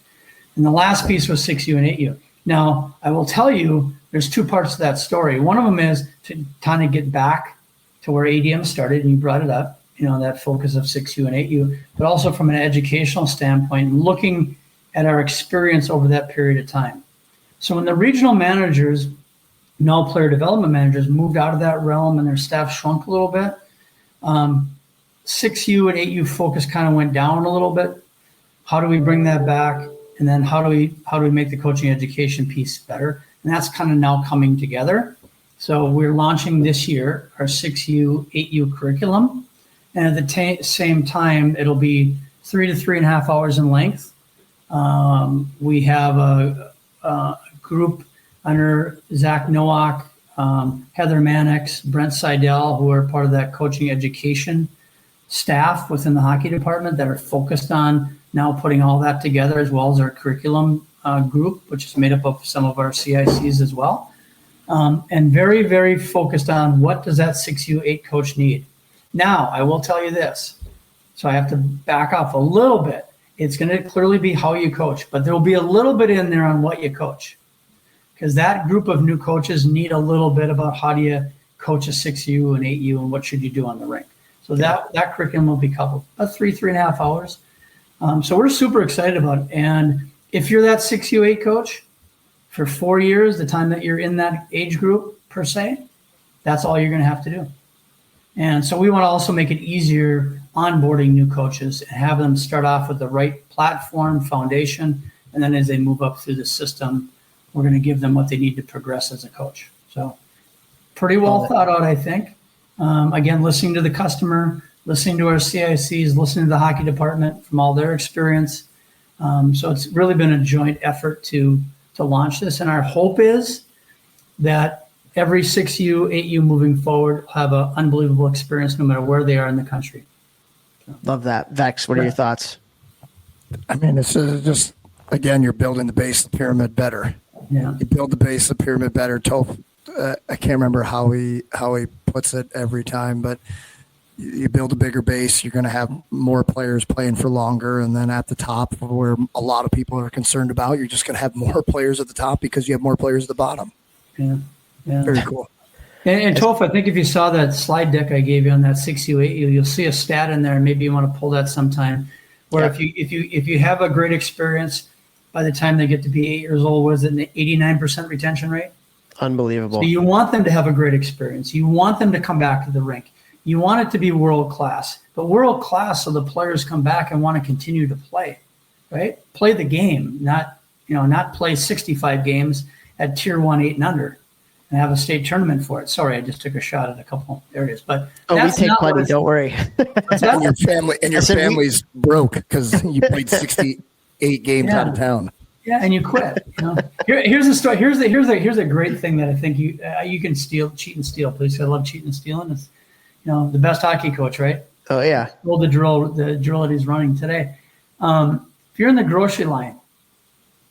And the last piece was 6U and 8U. Now, I will tell you, there's two parts to that story. One of them is to kind of get back to where ADM started, and you brought it up, that focus of 6U and 8U, but also from an educational standpoint, looking at our experience over that period of time. So when the regional managers, now player development managers, moved out of that realm and their staff shrunk a little bit, 6U and 8U focus kind of went down a little bit. How do we bring that back? And then how do we make the coaching education piece better? And that's kind of now coming together. So we're launching this year our 6U, 8U curriculum. And at the same time, it'll be 3 to 3.5 hours in length. We have a group under Zach Nowak, Heather Mannix, Brent Seidel, who are part of that coaching education staff within the hockey department that are focused on now putting all that together, as well as our curriculum group, which is made up of some of our CICs as well. And very, very focused on what does that 6U8 coach need. Now, I will tell you this. So I have to back off a little bit. It's going to clearly be how you coach, but there will be a little bit in there on what you coach. Because that group of new coaches need a little bit about how do you coach a 6U and 8U and what should you do on the rink. So that curriculum will be coupled, about 3.5 hours. So we're super excited about it. And if you're that 6U8 coach for 4 years, the time that you're in that age group per se, that's all you're going to have to do. And so we want to also make it easier onboarding new coaches and have them start off with the right platform, foundation, and then as they move up through the system, we're going to give them what they need to progress as a coach. So pretty well thought out, I think. Again, listening to the customer, listening to our CICs, listening to the hockey department from all their experience. So it's really been a joint effort to launch this. And our hope is that every 6U, 8U moving forward will have an unbelievable experience no matter where they are in the country. Love that. Vex, what are your thoughts? I mean, it's just, again, you're building the base of the pyramid better. Yeah. You build the base of the pyramid better. I can't remember how he puts it every time, but you build a bigger base, you're going to have more players playing for longer. And then at the top, where a lot of people are concerned about, you're just going to have more players at the top because you have more players at the bottom. Yeah. Very cool. And Topher, I think if you saw that slide deck I gave you on that 6U, 8U, you'll see a stat in there. Maybe you want to pull that sometime. Where if you have a great experience, by the time they get to be 8 years old, was it an 89% retention rate? Unbelievable. So you want them to have a great experience. You want them to come back to the rink. You want it to be world class, but world class so the players come back and want to continue to play, right? Play the game, not play 65 games at tier 1, 8 and under, and have a state tournament for it. Sorry, I just took a shot at a couple areas, but we take plenty. Don't worry. And your family's broke because you played 68 games out of town. Yeah, and you quit. Here's the story. Here's a great thing that I think you can cheat and steal. Please, I love cheating and stealing. It's the best hockey coach, right? Oh yeah. Well, the drill that he's running today. If you're in the grocery line,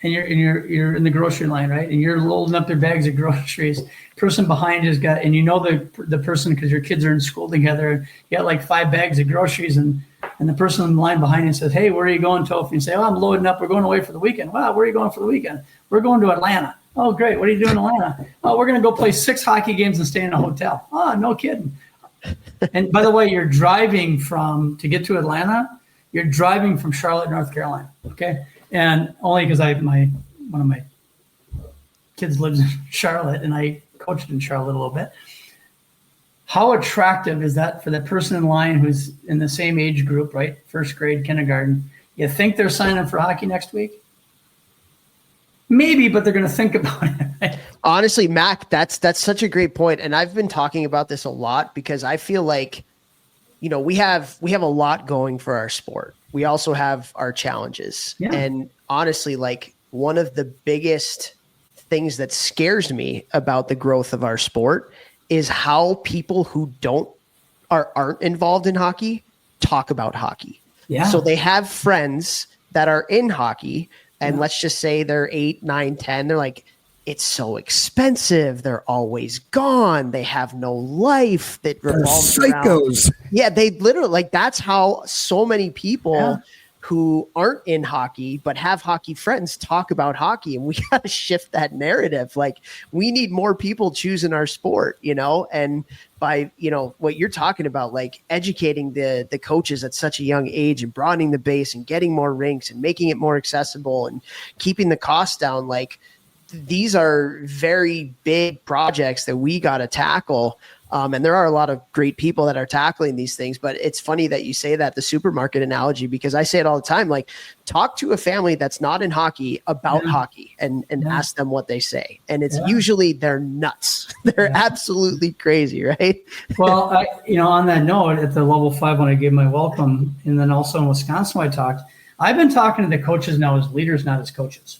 and you're in the grocery line, right, and you're loading up their bags of groceries, person behind you's got, and the person because your kids are in school together, you got like 5 bags of groceries, and the person in the line behind you says, "Hey, where are you going, Topher?" And you say, "Oh, I'm loading up. We're going away for the weekend." "Wow, where are you going for the weekend?" "We're going to Atlanta." "Oh, great. What are you doing in Atlanta?" "Oh, we're going to go play 6 hockey games and stay in a hotel." "Oh, no kidding." And by the way, you're driving to get to Atlanta, you're driving from Charlotte, North Carolina. Okay. And only because one of my kids lives in Charlotte, and I coached in Charlotte a little bit. How attractive is that for the person in line who's in the same age group, right? First grade, kindergarten. You think they're signing up for hockey next week? Maybe, but they're going to think about it. Right? Honestly, Mac, that's such a great point. And I've been talking about this a lot because I feel like, we have a lot going for our sport. We also have our challenges. Yeah. And honestly, like one of the biggest things that scares me about the growth of our sport is how people who aren't involved in hockey talk about hockey. Yeah. So they have friends that are in hockey, and let's just say they're 8, 9, 10. They're like, it's so expensive. They're always gone. They have no life that revolves psychos. Around. Yeah, they literally, like, that's how so many people who aren't in hockey but have hockey friends talk about hockey, and we got to shift that narrative. Like, we need more people choosing our sport, and by what you're talking about, like educating the coaches at such a young age and broadening the base and getting more rinks and making it more accessible and keeping the costs down. Like, these are very big projects that we got to tackle. And there are a lot of great people that are tackling these things, but it's funny that you say that, the supermarket analogy, because I say it all the time. Like, talk to a family that's not in hockey about hockey and ask them what they say. And it's usually they're nuts. They're absolutely crazy, right? Well, on that note, at the level 5, when I gave my welcome, and then also in Wisconsin, when I talked, I've been talking to the coaches now as leaders, not as coaches.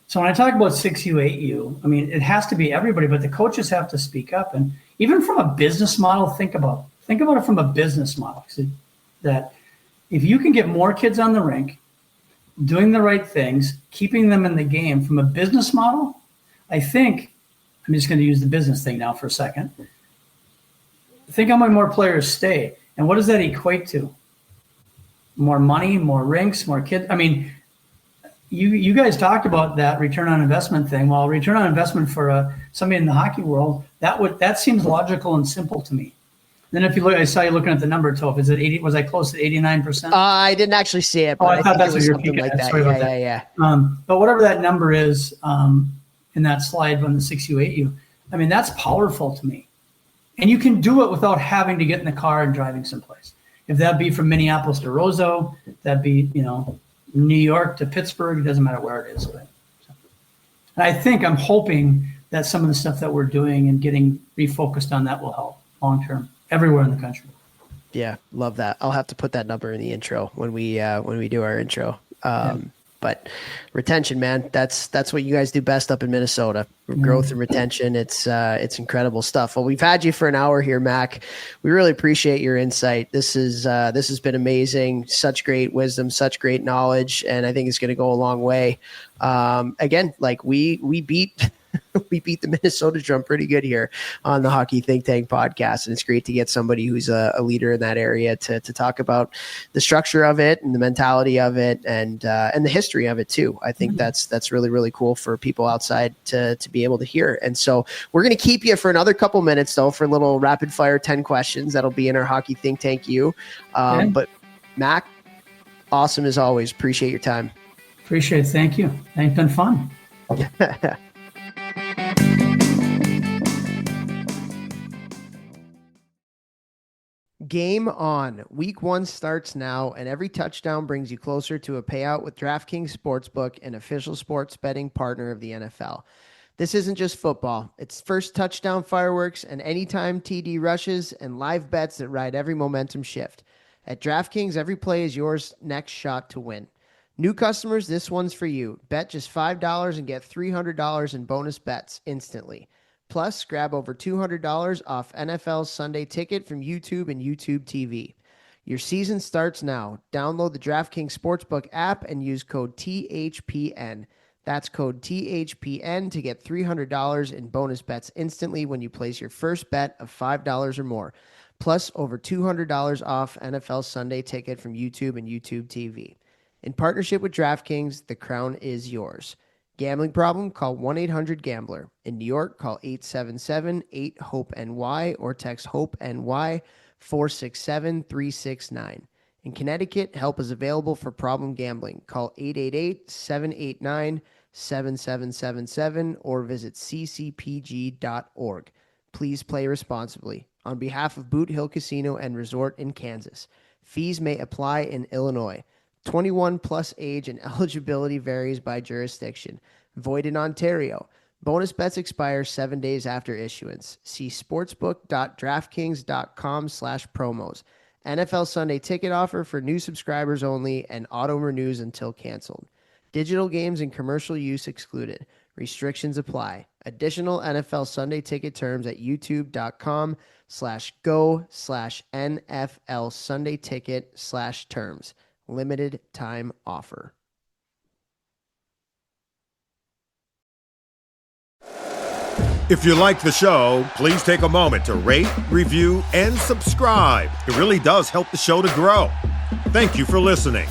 So when I talk about 6U, 8U, I mean, it has to be everybody, but the coaches have to speak up. And even from a business model, think about it from a business model. That if you can get more kids on the rink, doing the right things, keeping them in the game from a business model, I think, I'm just going to use the business thing now for a second. Think how many more players stay. And what does that equate to? More money, more rinks, more kids. I mean, you guys talked about that return on investment thing. Well, return on investment for somebody in the hockey world, that seems logical and simple to me. Then if you look, I saw you looking at the number, Toph. Is it 80? Was I close to 89%? I didn't actually see it, but I thought that's what you're something like that. Yeah. But whatever that number is in that slide on the 6U, 8U, I mean, that's powerful to me. And you can do it without having to get in the car and driving someplace. If that be from Minneapolis to Roseau, that'd be, New York to Pittsburgh, it doesn't matter where it is. And I'm hoping that some of the stuff that we're doing and getting refocused on that will help long term everywhere in the country. Yeah, love that. I'll have to put that number in the intro when we do our intro. But retention, man, that's what you guys do best up in Minnesota. Growth and retention. It's incredible stuff. Well, we've had you for an hour here, Mac. We really appreciate your insight. This has been amazing. Such great wisdom, such great knowledge, and I think it's going to go a long way. Again, like we beat we beat the Minnesota drum pretty good here on the Hockey Think Tank podcast. And it's great to get somebody who's a leader in that area to talk about the structure of it and the mentality of it and the history of it too. I think that's really, really cool for people outside to be able to hear. And so we're going to keep you for another couple minutes though, for a little rapid fire 10 questions that'll be in our Hockey Think Tank U. But Mac, awesome as always. Appreciate your time. Appreciate it. Thank you. It's been fun. Game on. Week 1 starts now, and every touchdown brings you closer to a payout with DraftKings Sportsbook, an official sports betting partner of the NFL. This isn't just football. It's first touchdown fireworks and anytime TD rushes and live bets that ride every momentum shift. At DraftKings, every play is yours next shot to win. New customers, this one's for you. Bet just $5 and get $300 in bonus bets instantly. Plus, grab over $200 off NFL's Sunday Ticket from YouTube and YouTube TV. Your season starts now. Download the DraftKings Sportsbook app and use code THPN. That's code THPN to get $300 in bonus bets instantly when you place your first bet of $5 or more. Plus, over $200 off NFL Sunday Ticket from YouTube and YouTube TV. In partnership with DraftKings, the crown is yours. Gambling problem? Call 1-800-GAMBLER. In New York, call 877-8-HOPE-NY or text HOPE-NY 467-369. In Connecticut, help is available for problem gambling. Call 888-789-7937 877-7777 or visit ccpg.org. Please play responsibly. On behalf of Boot Hill Casino and Resort in Kansas, fees may apply in Illinois. 21 plus age and eligibility varies by jurisdiction. Void in Ontario. Bonus bets expire 7 days after issuance. See sportsbook.draftkings.com/promos. NFL Sunday ticket offer for new subscribers only and auto renews until canceled. Digital games and commercial use excluded. Restrictions apply. Additional NFL Sunday ticket terms at youtube.com/go/NFL Sunday ticket/terms. Limited time offer. If you like the show, please take a moment to rate, review, and subscribe. It really does help the show to grow. Thank you for listening.